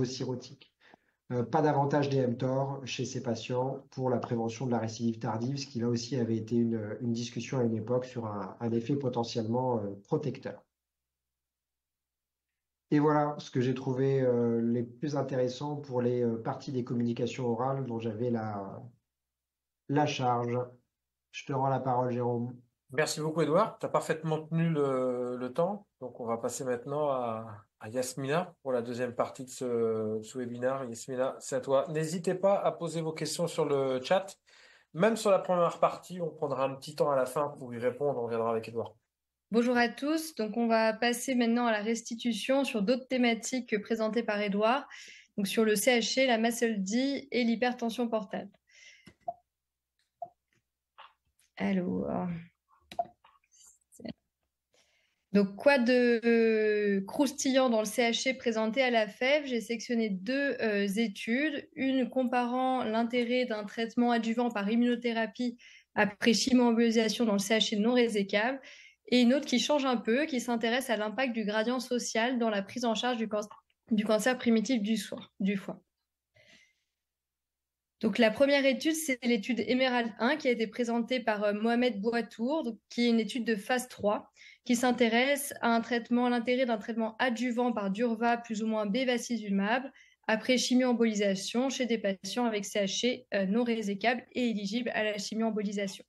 cirrhotique? Pas d'avantage des mTOR chez ces patients pour la prévention de la récidive tardive, ce qui là aussi avait été une discussion à une époque sur un effet potentiellement protecteur. Et voilà ce que j'ai trouvé les plus intéressants pour les parties des communications orales dont j'avais la charge. Je te rends la parole, Jérôme. Merci beaucoup, Edouard. Tu as parfaitement tenu le temps. Donc, on va passer maintenant à Yasmina pour la deuxième partie de ce webinaire. Yasmina, c'est à toi. N'hésitez pas à poser vos questions sur le chat. Même sur la première partie, on prendra un petit temps à la fin pour y répondre. On reviendra avec Edouard. Bonjour à tous. Donc, on va passer maintenant à la restitution sur d'autres thématiques présentées par Edouard. Donc, sur le CHC, la MASLD et l'hypertension portable. Alors, donc, quoi de croustillant dans le CHC présenté à la FEV? J'ai sélectionné deux études, une comparant l'intérêt d'un traitement adjuvant par immunothérapie après chimioembolisation dans le CHC non résécable, et une autre qui change un peu, qui s'intéresse à l'impact du gradient social dans la prise en charge du cancer primitif du foie. Donc, la première étude, c'est l'étude Emerald 1 qui a été présentée par Mohamed Bouatour, qui est une étude de phase 3 qui s'intéresse à l'intérêt d'un traitement adjuvant par Durva plus ou moins bevacizumab après chimioembolisation chez des patients avec CHC non résécable et éligibles à la chimioembolisation.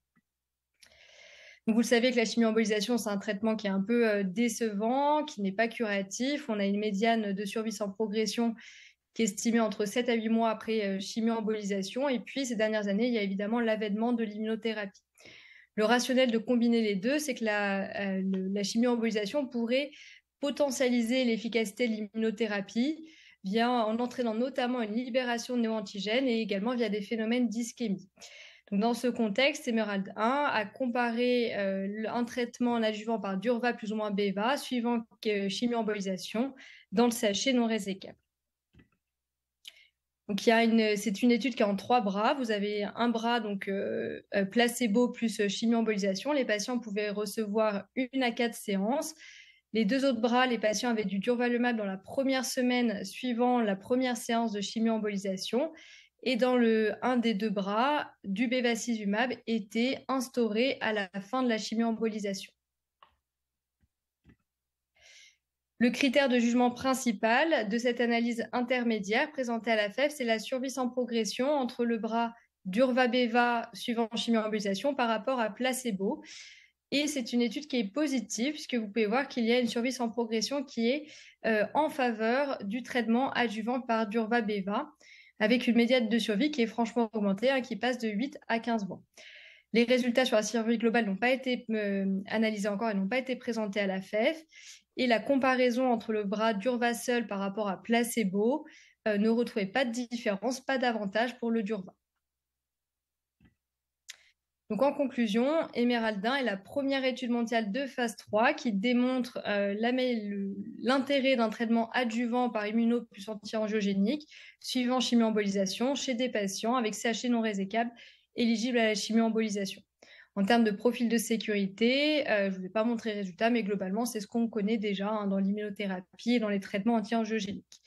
Donc, vous le savez que la chimioembolisation, c'est un traitement qui est un peu décevant, qui n'est pas curatif. On a une médiane de survie sans progression qui est estimée entre 7 à 8 mois après chimioembolisation. Et puis, ces dernières années, il y a évidemment l'avènement de l'immunothérapie. Le rationnel de combiner les deux, c'est que la chimioembolisation pourrait potentialiser l'efficacité de l'immunothérapie en entraînant notamment une libération de néoantigènes et également via des phénomènes d'ischémie. Donc, dans ce contexte, Emerald 1 a comparé un traitement en adjuvant par Durva plus ou moins Beva suivant chimioembolisation dans le CHC non résécable. Donc, c'est une étude qui est en 3 bras. Vous avez un bras, donc placebo plus chimio-embolisation. Les patients pouvaient recevoir 1 à 4 séances. Les 2 autres bras, les patients avaient du durvalumab dans la première semaine suivant la première séance de chimio-embolisation. Et dans un des 2 bras, du bevacizumab était instauré à la fin de la chimio-embolisation. Le critère de jugement principal de cette analyse intermédiaire présentée à la FEF, c'est la survie sans progression entre le bras durva-beva suivant chimio-embolisation par rapport à placebo. Et c'est une étude qui est positive, puisque vous pouvez voir qu'il y a une survie sans progression qui est en faveur du traitement adjuvant par durva-beva, avec une médiane de survie qui est franchement augmentée, qui passe de 8 à 15 mois. Les résultats sur la survie globale n'ont pas été analysés encore et n'ont pas été présentés à la FEF. Et la comparaison entre le bras durva seul par rapport à placebo ne retrouvait pas de différence, pas d'avantage pour le durva. Donc en conclusion, Emerald 1 est la première étude mondiale de phase 3 qui démontre l'intérêt d'un traitement adjuvant par immuno plus anti-angiogénique suivant chimio-embolisation chez des patients avec CHC non résécable éligibles à la chimio-embolisation. En termes de profil de sécurité, je ne vous ai pas montré les résultats, mais globalement, c'est ce qu'on connaît déjà dans l'immunothérapie et dans les traitements anti-angiogéniques.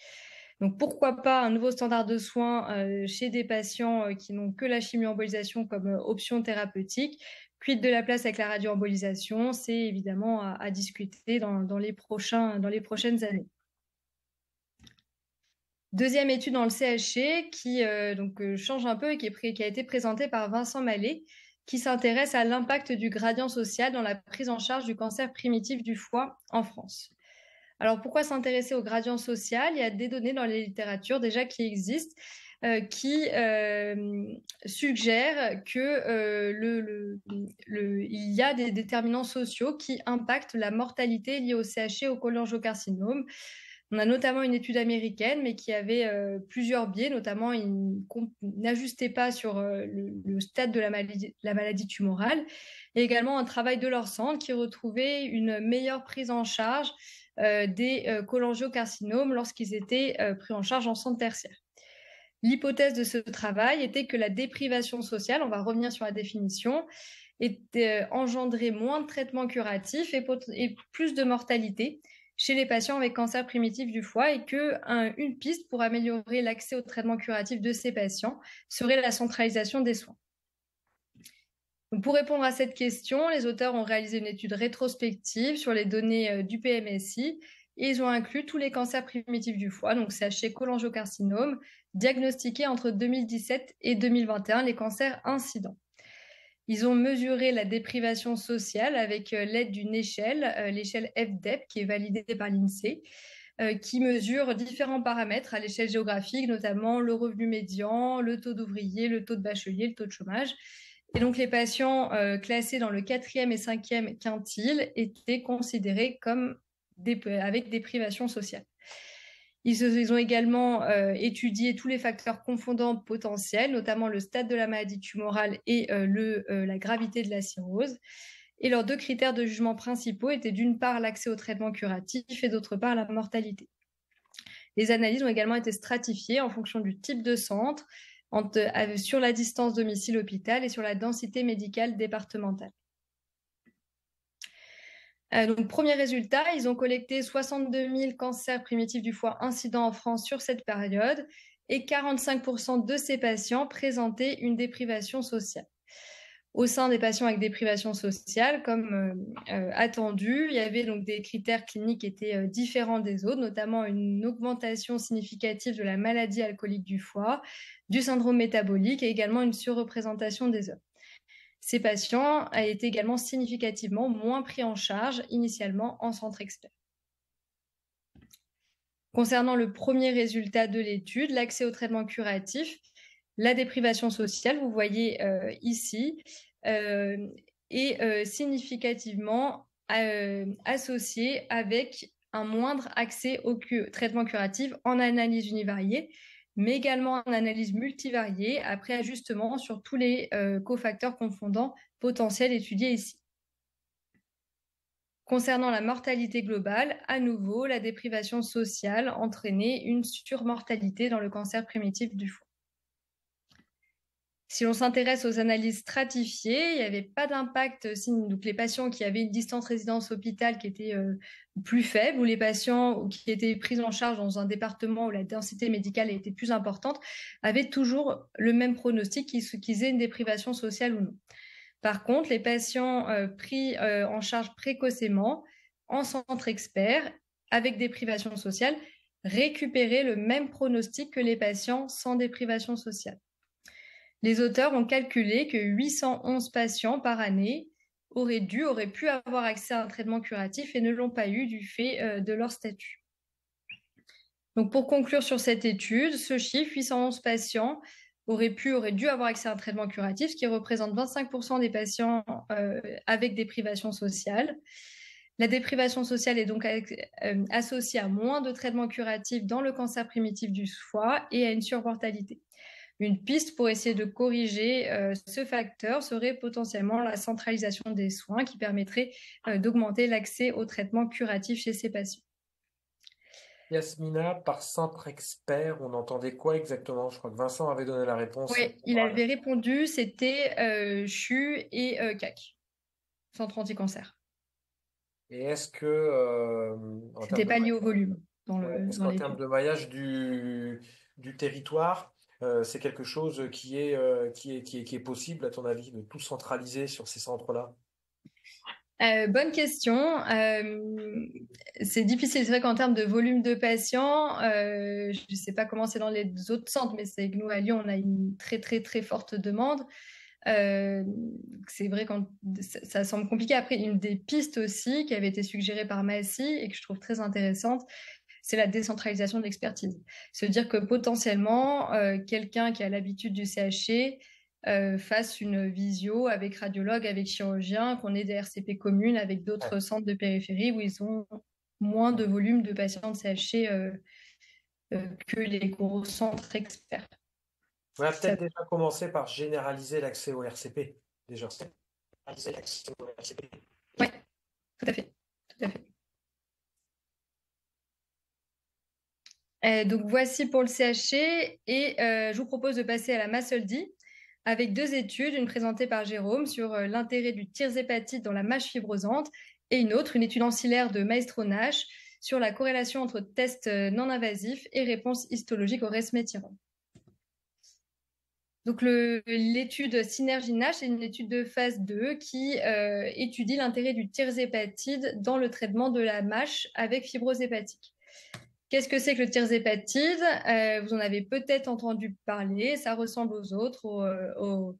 Donc, pourquoi pas un nouveau standard de soins chez des patients qui n'ont que la chimio-embolisation comme option thérapeutique. Quid de la place avec la radio-embolisation, c'est évidemment à discuter dans les prochaines années. Deuxième étude dans le CHC qui change un peu et qui a été présentée par Vincent Mallet, qui s'intéresse à l'impact du gradient social dans la prise en charge du cancer primitif du foie en France. Alors, pourquoi s'intéresser au gradient social? Il y a des données dans les littératures déjà qui existent qui suggèrent que il y a des déterminants sociaux qui impactent la mortalité liée au CHC et au cholangiocarcinome. On a notamment une étude américaine, mais qui avait plusieurs biais, notamment il n'ajustait pas sur le stade de la maladie tumorale, et également un travail de leur centre qui retrouvait une meilleure prise en charge des cholangiocarcinomes lorsqu'ils étaient pris en charge en centre tertiaire. L'hypothèse de ce travail était que la déprivation sociale, on va revenir sur la définition, engendrait moins de traitements curatifs et plus de mortalité chez les patients avec cancer primitif du foie et qu'une piste pour améliorer l'accès aux traitements curatifs de ces patients serait la centralisation des soins. Donc pour répondre à cette question, les auteurs ont réalisé une étude rétrospective sur les données du PMSI et ils ont inclus tous les cancers primitifs du foie, donc CHC cholangiocarcinome, diagnostiqués entre 2017 et 2021, les cancers incidents. Ils ont mesuré la déprivation sociale avec l'aide d'une échelle, l'échelle FDEP, qui est validée par l'INSEE, qui mesure différents paramètres à l'échelle géographique, notamment le revenu médian, le taux d'ouvriers, le taux de bachelier, le taux de chômage. Et donc, les patients classés dans le 4e et 5e quintile étaient considérés comme avec déprivation sociale. Ils ont également étudié tous les facteurs confondants potentiels, notamment le stade de la maladie tumorale et la gravité de la cirrhose. Et leurs 2 critères de jugement principaux étaient d'une part l'accès au traitement curatif et d'autre part la mortalité. Les analyses ont également été stratifiées en fonction du type de centre, sur la distance domicile-hôpital et sur la densité médicale départementale. Donc, premier résultat, ils ont collecté 62 000 cancers primitifs du foie incidents en France sur cette période et 45% de ces patients présentaient une déprivation sociale. Au sein des patients avec déprivation sociale, comme attendu, il y avait donc des critères cliniques qui étaient différents des autres, notamment une augmentation significative de la maladie alcoolique du foie, du syndrome métabolique et également une surreprésentation des hommes. Ces patients ont été également significativement moins pris en charge initialement en centre expert. Concernant le premier résultat de l'étude, l'accès au traitement curatif, la déprivation sociale, vous voyez ici, est significativement associée avec un moindre accès au traitement curatif en analyse univariée, mais également en analyse multivariée, après ajustement sur tous les cofacteurs confondants potentiels étudiés ici. Concernant la mortalité globale, à nouveau, la déprivation sociale entraînait une surmortalité dans le cancer primitif du foie. Si on s'intéresse aux analyses stratifiées, il n'y avait pas d'impact. Donc les patients qui avaient une distance résidence-hôpital qui était plus faible ou les patients qui étaient pris en charge dans un département où la densité médicale était plus importante avaient toujours le même pronostic qu'ils aient une déprivation sociale ou non. Par contre, les patients pris en charge précocement en centre expert avec déprivation sociale récupéraient le même pronostic que les patients sans déprivation sociale. Les auteurs ont calculé que 811 patients par année auraient pu avoir accès à un traitement curatif et ne l'ont pas eu du fait de leur statut. Donc, pour conclure sur cette étude, ce chiffre, 811 patients auraient dû avoir accès à un traitement curatif, ce qui représente 25% des patients avec déprivation sociale. La déprivation sociale est donc associée à moins de traitements curatifs dans le cancer primitif du foie et à une surmortalité. Une piste pour essayer de corriger ce facteur serait potentiellement la centralisation des soins qui permettrait d'augmenter l'accès aux traitements curatifs chez ces patients. Yasmina, par centre expert, on entendait quoi exactement? Je crois que Vincent avait donné la réponse. Oui, il avait répondu, c'était CHU et CAC, centre anti-cancer. Et est-ce que, C'était pas lié au volume dans est-ce qu'en termes de maillage du territoire, c'est quelque chose qui est possible, à ton avis, de tout centraliser sur ces centres-là? Bonne question. C'est difficile. C'est vrai qu'en termes de volume de patients, je ne sais pas comment c'est dans les autres centres, mais c'est que nous, à Lyon, on a une très, très, très forte demande. C'est vrai que ça semble compliqué. Après, une des pistes aussi qui avait été suggérée par Massy et que je trouve très intéressante, c'est la décentralisation de l'expertise. Se dire que potentiellement, quelqu'un qui a l'habitude du CHC fasse une visio avec radiologue, avec chirurgien, qu'on ait des RCP communes avec d'autres centres de périphérie où ils ont moins de volume de patients de CHC que les gros centres experts. On va peut-être déjà commencer par généraliser l'accès au RCP, déjà. Oui, tout à fait. Tout à fait. Donc voici pour le CHC et je vous propose de passer à la MASLD avec 2 études, une présentée par Jérôme sur l'intérêt du tirzépatide dans la mâche fibrosante et une autre, une étude ancillaire de Maestro Nash sur la corrélation entre tests non invasifs et réponse histologique au resmetirom. Donc l'étude Synergie Nash est une étude de phase 2 qui étudie l'intérêt du tirzépatide dans le traitement de la mâche avec fibrose hépatique. Qu'est-ce que c'est que le tirzépatide? Vous en avez peut-être entendu parler. Ça ressemble aux autres, aux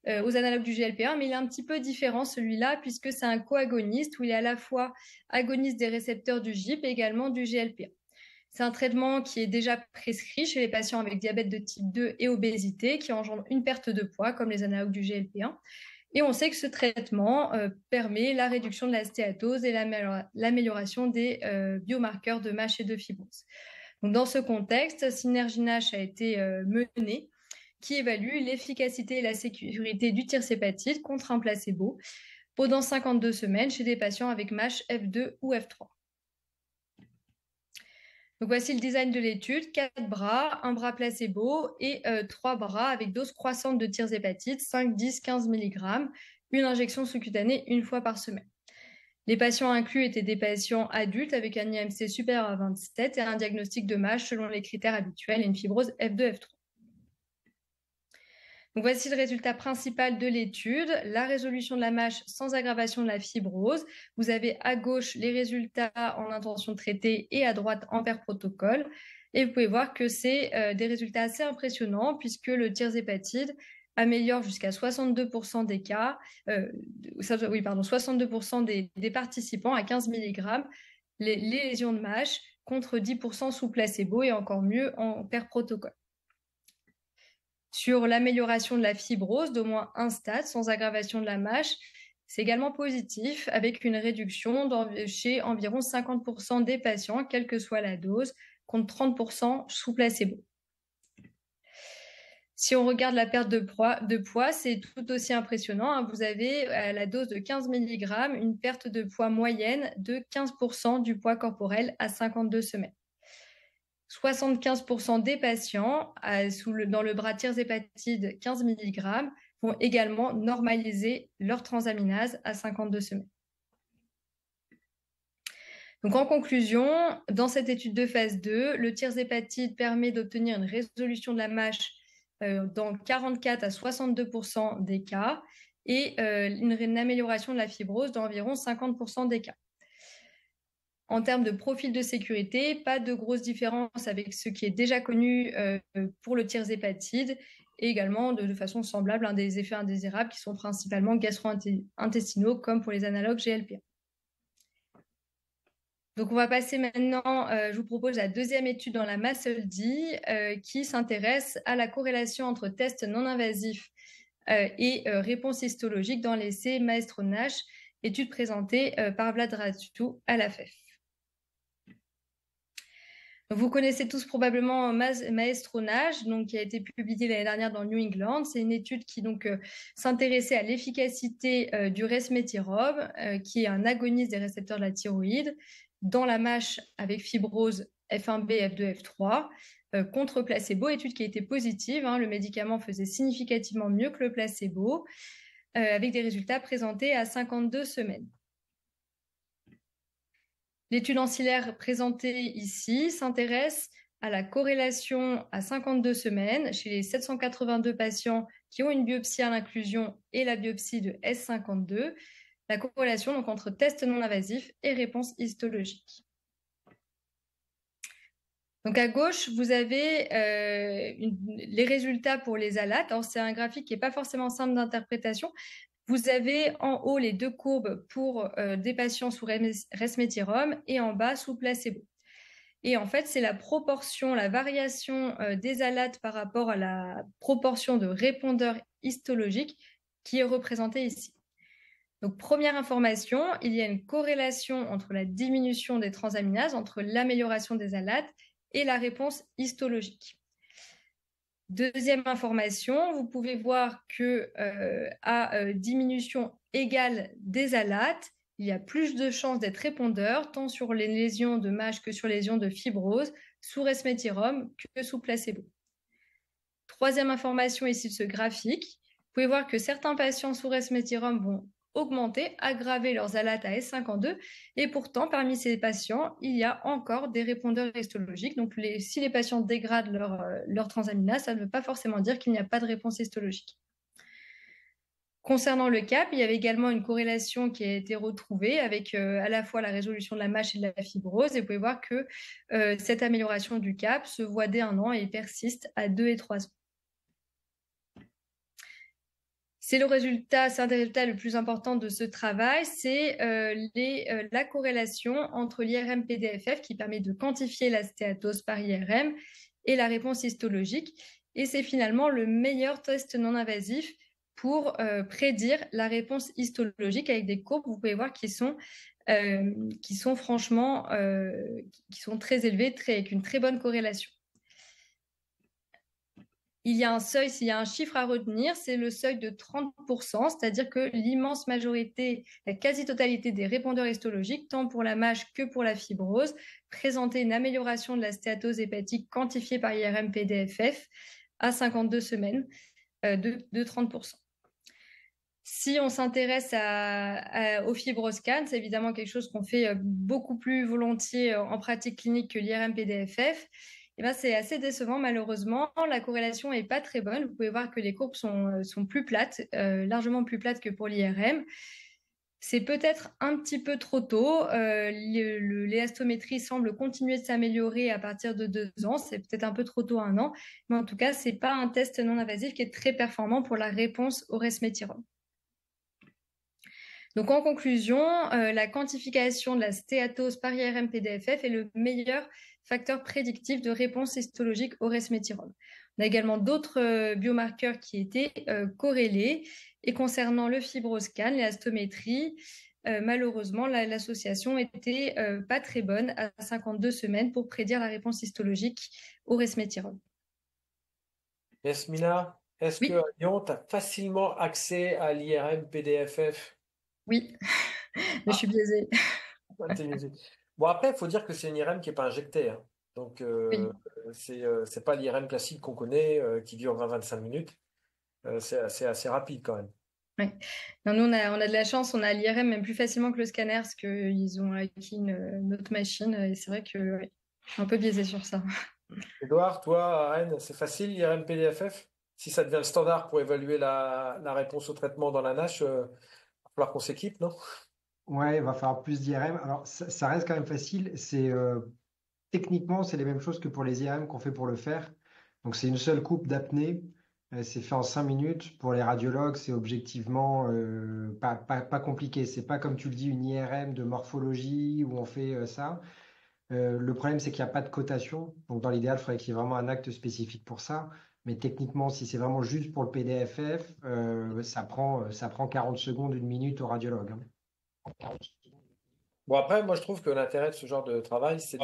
analogues du GLP-1, mais il est un petit peu différent celui-là puisque c'est un coagoniste où il est à la fois agoniste des récepteurs du GIP et également du GLP-1. C'est un traitement qui est déjà prescrit chez les patients avec diabète de type 2 et obésité qui engendre une perte de poids comme les analogues du GLP-1. Et on sait que ce traitement permet la réduction de la stéatose et l'amélioration des biomarqueurs de mâche et de fibrose. Donc, dans ce contexte, Synergie Nash a été menée qui évalue l'efficacité et la sécurité du tirzépatide contre un placebo pendant 52 semaines chez des patients avec mâche F2 ou F3. Donc voici le design de l'étude, 4 bras, un bras placebo et 3 bras avec dose croissante de tirzépatide, 5, 10, 15 mg, une injection sous-cutanée une fois par semaine. Les patients inclus étaient des patients adultes avec un IMC supérieur à 27 et un diagnostic de mâche selon les critères habituels et une fibrose F2, F3. Donc voici le résultat principal de l'étude, la résolution de la mâche sans aggravation de la fibrose. Vous avez à gauche les résultats en intention de traiter et à droite en per protocole. Et vous pouvez voir que c'est des résultats assez impressionnants puisque le tirzépatide améliore jusqu'à 62% des cas, 62% des participants à 15 mg les lésions de mâche contre 10% sous placebo et encore mieux en per protocole. Sur l'amélioration de la fibrose d'au moins un stade sans aggravation de la mâche, c'est également positif avec une réduction chez environ 50% des patients, quelle que soit la dose, contre 30% sous placebo. Si on regarde la perte de poids, c'est tout aussi impressionnant, hein. Vous avez à la dose de 15 mg une perte de poids moyenne de 15% du poids corporel à 52 semaines. 75% des patients dans le bras tirzépatide 15 mg vont également normaliser leur transaminase à 52 semaines. Donc, en conclusion, dans cette étude de phase 2, le tirzépatide permet d'obtenir une résolution de la MASH dans 44 à 62% des cas et une amélioration de la fibrose d'environ 50% des cas. En termes de profil de sécurité, pas de grosse différence avec ce qui est déjà connu pour le tirzépatide et également de façon semblable des effets indésirables qui sont principalement gastro-intestinaux comme pour les analogues GLP-1. Donc, on va passer maintenant, je vous propose la deuxième étude dans la MASLD qui s'intéresse à la corrélation entre tests non invasifs et réponse histologique dans l'essai Maestro-NASH, étude présentée par Vlad Rațiu à l'AFEF. Vous connaissez tous probablement Maestro-NASH, qui a été publié l'année dernière dans New England. C'est une étude qui s'intéressait à l'efficacité du resmetirom, qui est un agoniste des récepteurs de la thyroïde, dans la MASH avec fibrose F1B, F2, F3, contre placebo, étude qui a été positive. Le médicament faisait significativement mieux que le placebo, avec des résultats présentés à 52 semaines. L'étude ancillaire présentée ici s'intéresse à la corrélation à 52 semaines chez les 782 patients qui ont une biopsie à l'inclusion et la biopsie de S52, la corrélation entre tests non invasifs et réponse histologique. Donc à gauche, vous avez les résultats pour les ALAT. Alors c'est un graphique qui n'est pas forcément simple d'interprétation. Vous avez en haut les deux courbes pour des patients sous resmetirom et en bas sous placebo. Et en fait, c'est la proportion, la variation des ALAT par rapport à la proportion de répondeurs histologiques qui est représentée ici. Donc, première information, il y a une corrélation entre la diminution des transaminases, entre l'amélioration des ALAT et la réponse histologique. Deuxième information, vous pouvez voir que à diminution égale des ALAT, il y a plus de chances d'être répondeur, tant sur les lésions de MASH que sur les lésions de fibrose, sous resmetirom que sous placebo. Troisième information ici de ce graphique, vous pouvez voir que certains patients sous resmetirom vont augmenter, aggraver leurs ALAT à S52, et pourtant, parmi ces patients, il y a encore des répondeurs histologiques. Donc, si les patients dégradent leur transaminase, ça ne veut pas forcément dire qu'il n'y a pas de réponse histologique. Concernant le CAP, il y avait également une corrélation qui a été retrouvée avec à la fois la résolution de la MASH et de la fibrose, et vous pouvez voir que cette amélioration du CAP se voit dès 1 an et persiste à 2 et 3 ans. C'est un des résultats le plus important de ce travail, c'est la corrélation entre l'IRM-PDFF qui permet de quantifier la stéatose par IRM et la réponse histologique. Et c'est finalement le meilleur test non invasif pour prédire la réponse histologique avec des courbes, vous pouvez voir, qui sont franchement qui sont très élevées, avec une très bonne corrélation. Il y a un seuil, s'il y a un chiffre à retenir, c'est le seuil de 30%, c'est-à-dire que l'immense majorité, la quasi-totalité des répondeurs histologiques, tant pour la MASH que pour la fibrose, présentaient une amélioration de la stéatose hépatique quantifiée par IRM-PDFF à 52 semaines de 30%. Si on s'intéresse au FibroScan, c'est évidemment quelque chose qu'on fait beaucoup plus volontiers en pratique clinique que l'IRM-PDFF. C'est assez décevant, malheureusement. La corrélation n'est pas très bonne. Vous pouvez voir que les courbes sont plus plates, largement plus plates que pour l'IRM. C'est peut-être un petit peu trop tôt. L'élastométrie semble continuer de s'améliorer à partir de 2 ans. C'est peut-être un peu trop tôt, 1 an. Mais en tout cas, ce n'est pas un test non invasif qui est très performant pour la réponse au resmetirom. Donc, en conclusion, la quantification de la stéatose par IRM-PDFF est le meilleur facteur prédictif de réponse histologique au resmetirom. On a également d'autres biomarqueurs qui étaient corrélés. Et concernant le FibroScan, l'élastométrie, malheureusement, l'association n'était pas très bonne à 52 semaines pour prédire la réponse histologique au resmetirom. Yasmina, est-ce Oui, qu'à Lyon, tu as facilement accès à l'IRM PDFF? oui, mais je Ah, suis biaisée. intelligent. Bon, après, il faut dire que c'est une IRM qui n'est pas injectée, hein. Donc, Oui. c'est pas l'IRM classique qu'on connaît, qui dure 20-25 minutes. C'est assez rapide quand même. Ouais. Non, nous, on a de la chance, on a l'IRM même plus facilement que le scanner parce qu'ils ont acquis une autre machine et c'est vrai que ouais, je suis un peu biaisée sur ça. Édouard, toi, à Rennes, c'est facile l'IRM PDFF? Si ça devient le standard pour évaluer la réponse au traitement dans la NASH, il va falloir qu'on s'équipe, non? Ouais, il va falloir plus d'IRM. Alors, ça reste quand même facile. Techniquement, c'est les mêmes choses que pour les IRM qu'on fait pour le fer. Donc, c'est une seule coupe d'apnée. C'est fait en 5 minutes. Pour les radiologues, c'est objectivement pas compliqué. C'est pas comme tu le dis, une IRM de morphologie où on fait ça. Le problème, c'est qu'il n'y a pas de cotation. Donc, dans l'idéal, il faudrait qu'il y ait vraiment un acte spécifique pour ça. Mais techniquement, si c'est vraiment juste pour le PDFF, ça prend 40 secondes, une minute au radiologue, hein. Bon, après, moi, je trouve que l'intérêt de ce genre de travail, c'est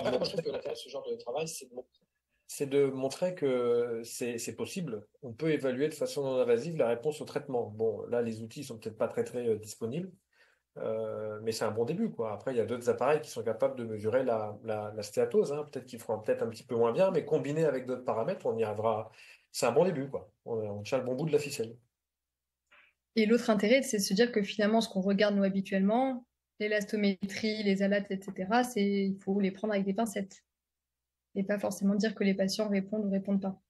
de montrer que c'est possible. On peut évaluer de façon non invasive la réponse au traitement. Bon, là, les outils sont peut-être pas très disponibles, mais c'est un bon début, quoi. Après, il y a d'autres appareils qui sont capables de mesurer la stéatose, hein. Peut-être qu'ils feront peut-être un petit peu moins bien, mais combiné avec d'autres paramètres, on y arrivera. C'est un bon début, quoi. On tient le bon bout de la ficelle. Et l'autre intérêt, c'est de se dire que finalement, ce qu'on regarde nous habituellement, l'élastométrie, les alates, etc., il faut les prendre avec des pincettes et pas forcément dire que les patients répondent ou répondent pas.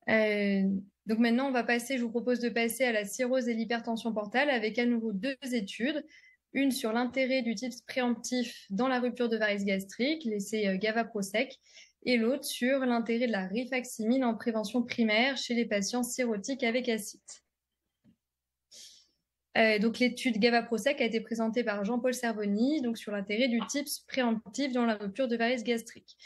Euh, donc maintenant, je vous propose de passer à la cirrhose et l'hypertension portale avec à nouveau deux études. Une sur l'intérêt du TIPS préemptif dans la rupture de varices gastriques, l'essai GAVA-PROSEC, et l'autre sur l'intérêt de la rifaximine en prévention primaire chez les patients cirrhotiques avec acide. Donc l'étude GAVA-PROSEC a été présentée par Jean-Paul Cervoni donc sur l'intérêt du TIPS préemptif dans la rupture de varices gastriques.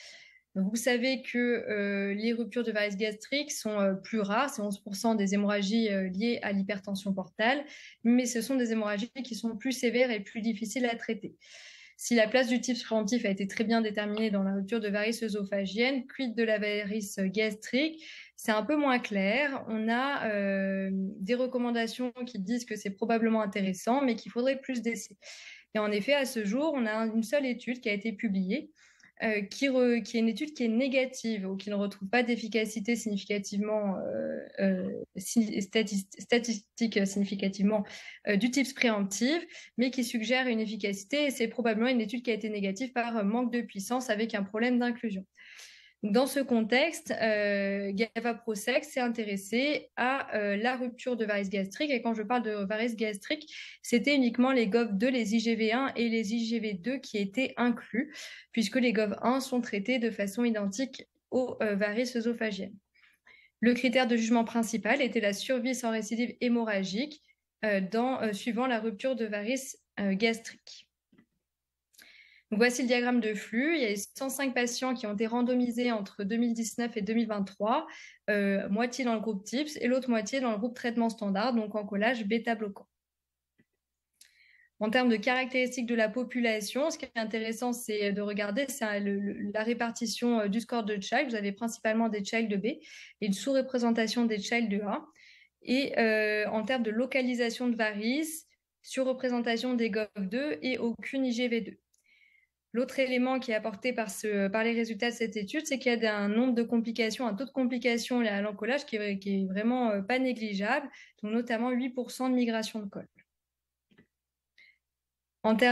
Donc, vous savez que les ruptures de varices gastriques sont plus rares, c'est 11% des hémorragies liées à l'hypertension portale, mais ce sont des hémorragies qui sont plus sévères et plus difficiles à traiter. Si la place du TIPS préemptif a été très bien déterminée dans la rupture de varices œsophagiennes, quid de la varice gastrique, c'est un peu moins clair. On a des recommandations qui disent que c'est probablement intéressant, mais qu'il faudrait plus d'essais. Et en effet, à ce jour, on a une seule étude qui a été publiée, qui est une étude qui est négative ou qui ne retrouve pas d'efficacité significativement statistique significativement du TIPS préemptif, mais qui suggère une efficacité. Et c'est probablement une étude qui a été négative par manque de puissance avec un problème d'inclusion. Dans ce contexte, GAVA-PROSEC s'est intéressé à la rupture de varices gastriques. Et quand je parle de varices gastriques, c'était uniquement les GOV2, les IGV1 et les IGV2 qui étaient inclus, puisque les GOV1 sont traités de façon identique aux varices œsophagiennes. Le critère de jugement principal était la survie sans récidive hémorragique suivant la rupture de varices gastriques. Donc, voici le diagramme de flux. Il y a 105 patients qui ont été randomisés entre 2019 et 2023, moitié dans le groupe TIPS et l'autre moitié dans le groupe traitement standard, donc en collage bêta-bloquant. En termes de caractéristiques de la population, ce qui est intéressant, c'est de regarder la répartition du score de Child. Vous avez principalement des Child de B et une sous-représentation des Child de A. Et en termes de localisation de varices, surreprésentation des GOV2 et aucune IGV2. L'autre élément qui est apporté par les résultats de cette étude, c'est qu'il y a un nombre de complications, un taux de complications à l'encollage qui est vraiment pas négligeable, donc notamment 8% de migration de col.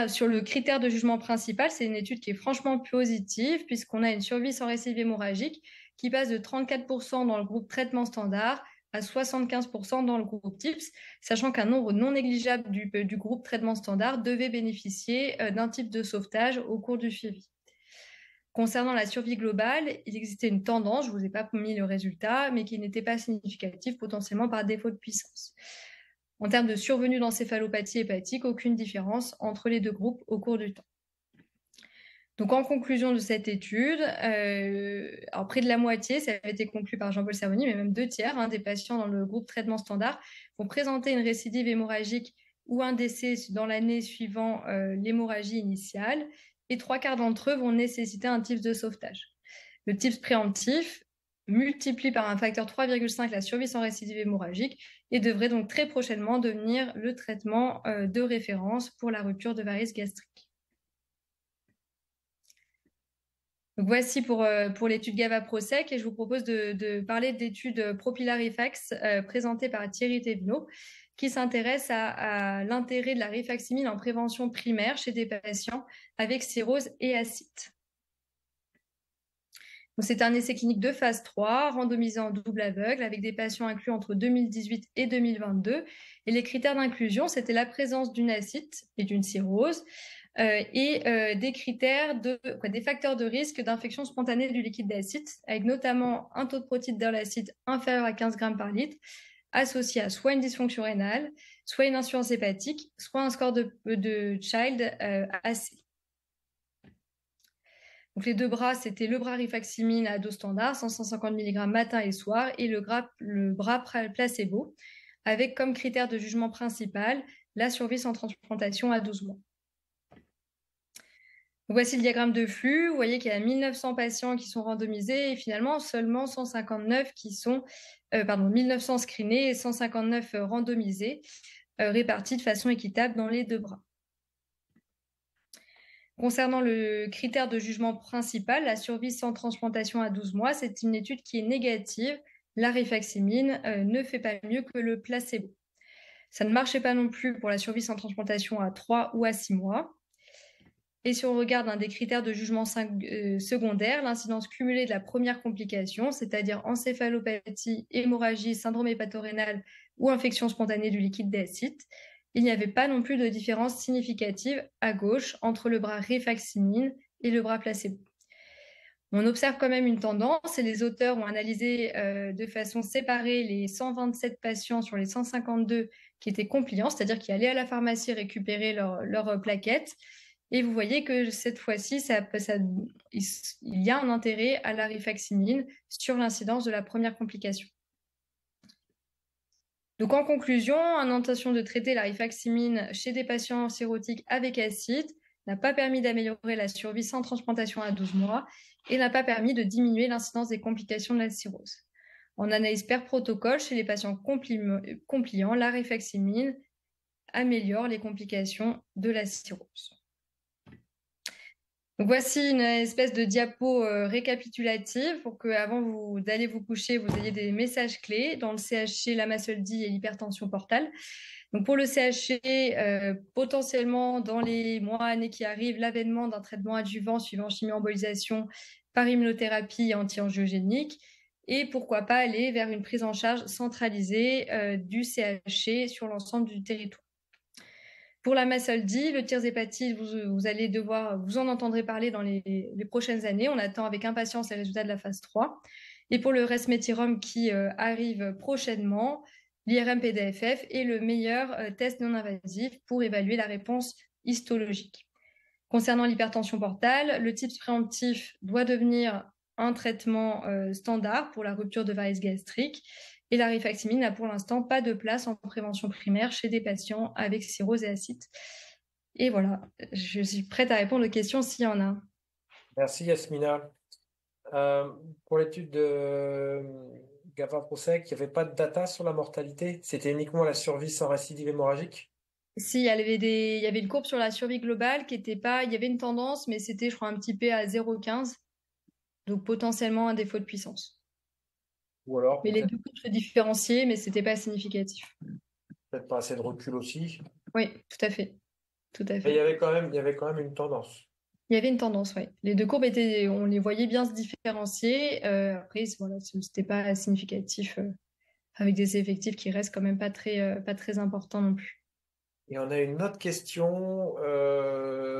Sur le critère de jugement principal, c'est une étude qui est franchement positive puisqu'on a une survie sans récidive hémorragique qui passe de 34% dans le groupe traitement standard à 75% dans le groupe TIPS, sachant qu'un nombre non négligeable du groupe traitement standard devait bénéficier d'un type de sauvetage au cours du suivi. Concernant la survie globale, il existait une tendance, je ne vous ai pas mis le résultat, mais qui n'était pas significative, potentiellement par défaut de puissance. En termes de survenue d'encéphalopathie hépatique, aucune différence entre les deux groupes au cours du temps. Donc, en conclusion de cette étude, alors près de la moitié, ça avait été conclu par Jean-Paul Cervoni, mais même 2/3 des patients dans le groupe traitement standard vont présenter une récidive hémorragique ou un décès dans l'année suivant l'hémorragie initiale, et 3/4 d'entre eux vont nécessiter un TIPS de sauvetage. Le TIPS préemptif multiplie par un facteur 3,5 la survie sans récidive hémorragique et devrait donc très prochainement devenir le traitement de référence pour la rupture de varices gastriques. Donc voici pour l'étude GAVA-PROSEC et je vous propose de parler d'études Propylar-Rifax présentées par Thierry Thévenot qui s'intéresse à l'intérêt de la rifaximine en prévention primaire chez des patients avec cirrhose et ascite. C'est un essai clinique de phase 3, randomisé en double aveugle, avec des patients inclus entre 2018 et 2022. Et les critères d'inclusion, c'était la présence d'une ascite et d'une cirrhose, des critères des facteurs de risque d'infection spontanée du liquide d'acide, avec notamment un taux de protéines dans l'acide inférieur à 15 grammes par litre, associé à soit une dysfonction rénale, soit une insuffisance hépatique, soit un score de Child AC. Donc les deux bras, c'était le bras rifaximine à dose standard, 150 mg matin et soir, et le bras placebo, avec comme critère de jugement principal la survie sans transplantation à 12 mois. Donc voici le diagramme de flux. Vous voyez qu'il y a 1900 patients qui sont randomisés et finalement seulement 159 1900 screenés et 159 randomisés, répartis de façon équitable dans les deux bras. Concernant le critère de jugement principal, la survie sans transplantation à 12 mois, c'est une étude qui est négative. La rifaximine ne fait pas mieux que le placebo. Ça ne marchait pas non plus pour la survie sans transplantation à 3 ou à 6 mois. Et si on regarde un des critères de jugement secondaire, l'incidence cumulée de la première complication, c'est-à-dire encéphalopathie, hémorragie, syndrome hépatorénal ou infection spontanée du liquide d'acide, il n'y avait pas non plus de différence significative à gauche entre le bras rifaximine et le bras placebo. On observe quand même une tendance et les auteurs ont analysé de façon séparée les 127 patients sur les 152 qui étaient compliants, c'est-à-dire qui allaient à la pharmacie récupérer leur plaquette. Et vous voyez que cette fois-ci, il y a un intérêt à la rifaximine sur l'incidence de la première complication. Donc en conclusion, une intention de traiter la rifaximine chez des patients cirrhotiques avec acide n'a pas permis d'améliorer la survie sans transplantation à 12 mois et n'a pas permis de diminuer l'incidence des complications de la cirrhose. En analyse per protocole, chez les patients compliants, la rifaximine améliore les complications de la cirrhose. Donc voici une espèce de diapo récapitulative pour que, avant d'aller vous coucher, vous ayez des messages clés dans le CHC, la Masoldi et l'hypertension portale. Donc pour le CHC, potentiellement dans les mois, années qui arrivent, l'avènement d'un traitement adjuvant suivant chimioembolisation par immunothérapie et anti-angiogénique. Et pourquoi pas aller vers une prise en charge centralisée du CHC sur l'ensemble du territoire. Pour la Masoldi, le tirzépatide, vous allez vous en entendrez parler dans les prochaines années. On attend avec impatience les résultats de la phase 3. Et pour le resmetirom qui arrive prochainement, l'IRM-PDFF est le meilleur test non invasif pour évaluer la réponse histologique. Concernant l'hypertension portale, le TIPS préemptif doit devenir un traitement standard pour la rupture de varices gastriques. Et la rifaximine n'a pour l'instant pas de place en prévention primaire chez des patients avec cirrhose et ascite. Et voilà, je suis prête à répondre aux questions s'il y en a. Merci Yasmina. Pour l'étude de GAVA-PROSEC, il n'y avait pas de data sur la mortalité? C'était uniquement la survie sans récidive hémorragique? Si, il y avait une courbe sur la survie globale qui était pas... Il y avait une tendance, mais c'était, je crois, un petit P à 0,15. Donc potentiellement un défaut de puissance. Ou alors, mais les deux courbes se différenciaient, mais ce n'était pas significatif. Peut-être pas assez de recul aussi. Oui, tout à fait. Mais il y avait quand même une tendance. Il y avait une tendance, oui. Les deux courbes on les voyait bien se différencier. Après, voilà, ce n'était pas significatif avec des effectifs qui restent quand même pas très importants non plus. Et on a une autre question,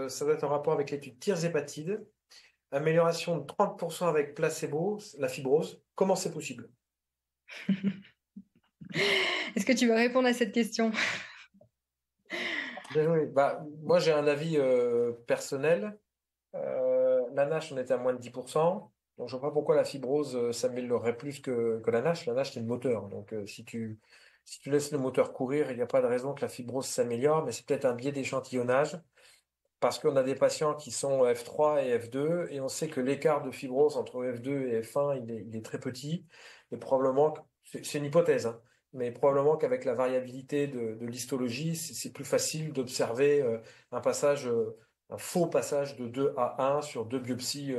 ça doit être en rapport avec l'étude tirzépatide. Amélioration de 30% avec placebo, la fibrose. Comment c'est possible? Est-ce que tu veux répondre à cette question? Bien joué. Moi, j'ai un avis personnel. La NASH, on était à moins de 10%. Donc, je ne vois pas pourquoi la fibrose s'améliorerait plus que la NASH. La NASH, c'est le moteur. Donc, si tu laisses le moteur courir, il n'y a pas de raison que la fibrose s'améliore, mais c'est peut-être un biais d'échantillonnage. parce qu'on a des patients qui sont F3 et F2, et on sait que l'écart de fibrose entre F2 et F1, il est très petit, et probablement, c'est une hypothèse, hein, mais probablement qu'avec la variabilité de l'histologie, c'est plus facile d'observer un passage, un faux passage de 2 à 1 sur deux biopsies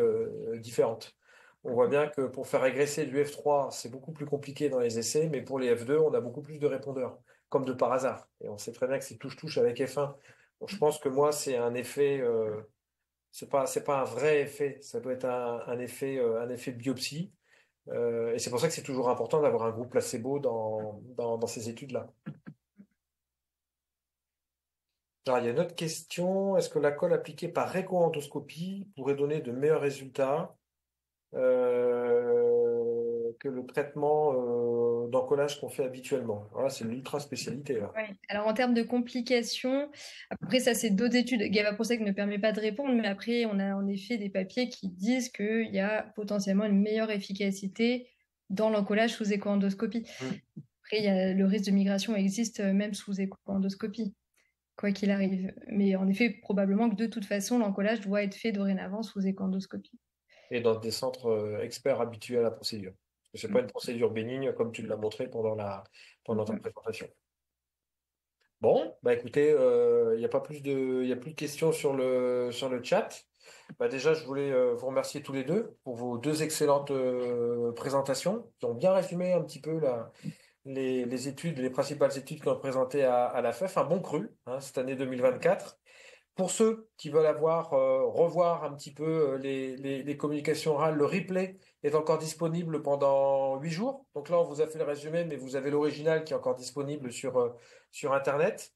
différentes. On voit bien que pour faire régresser du F3, c'est beaucoup plus compliqué dans les essais, mais pour les F2, on a beaucoup plus de répondeurs, comme de par hasard. Et on sait très bien que c'est touche-touche avec F1. Donc, je pense que moi, c'est un effet, c'est pas un vrai effet, ça doit être un effet de biopsie. Et c'est pour ça que c'est toujours important d'avoir un groupe placebo dans ces études-là. Alors, il y a une autre question. Est-ce que la colle appliquée par écho-endoscopie pourrait donner de meilleurs résultats que le traitement d'encollage qu'on fait habituellement? Voilà, c'est l'ultra spécialité, là. Ouais. Alors en termes de complications, après ça c'est d'autres études. Gavaprosec ne permet pas de répondre, mais après on a en effet des papiers qui disent qu'il y a potentiellement une meilleure efficacité dans l'encollage sous écho-endoscopie. Après, le risque de migration existe même sous écho-endoscopie, quoi qu'il arrive. Mais en effet, probablement que de toute façon, l'encollage doit être fait dorénavant sous écho-endoscopie. Et dans des centres experts habitués à la procédure. Parce que c'est pas une procédure bénigne comme tu l'as montré pendant ta présentation. Bon, bah écoutez, il n'y a pas plus il y a plus de questions sur le chat. Bah déjà, je voulais vous remercier tous les deux pour vos deux excellentes présentations qui ont bien résumé un petit peu les études, les principales études qu'on a présentées à la FEF. Un bon cru, hein, cette année 2024. Pour ceux qui veulent revoir un petit peu les communications orales, le replay est encore disponible pendant 8 jours. Donc là, on vous a fait le résumé, mais vous avez l'original qui est encore disponible sur Internet.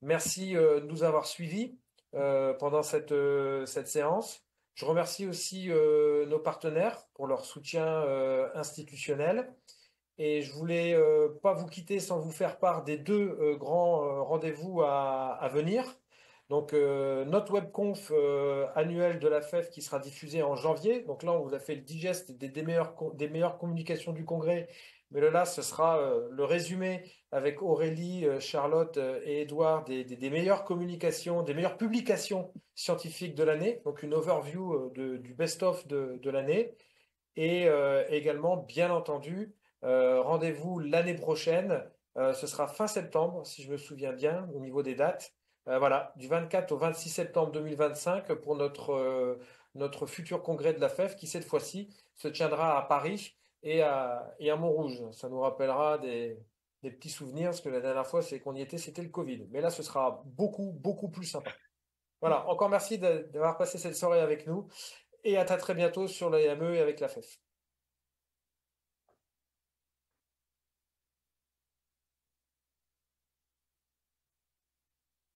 Merci de nous avoir suivis pendant cette séance. Je remercie aussi nos partenaires pour leur soutien institutionnel. Et je voulais pas vous quitter sans vous faire part des deux grands rendez-vous à venir. Donc, notre webconf annuel de la FEF qui sera diffusée en janvier. Donc là, on vous a fait le digeste des meilleures communications du congrès. Mais là, ce sera le résumé avec Aurélie, Charlotte et Édouard des meilleures communications, des meilleures publications scientifiques de l'année. Donc, une overview du best-of de l'année. Et également, bien entendu, rendez-vous l'année prochaine. Ce sera fin septembre, si je me souviens bien, au niveau des dates. Voilà, du 24 au 26 septembre 2025 pour notre futur congrès de la FEF qui, cette fois-ci, se tiendra à Paris et à Montrouge. Ça nous rappellera des petits souvenirs, parce que la dernière fois, c'est qu'on y était, c'était le Covid. Mais là, ce sera beaucoup, beaucoup plus sympa. Voilà, encore merci d'avoir passé cette soirée avec nous et à très bientôt sur la ME et avec la FEF.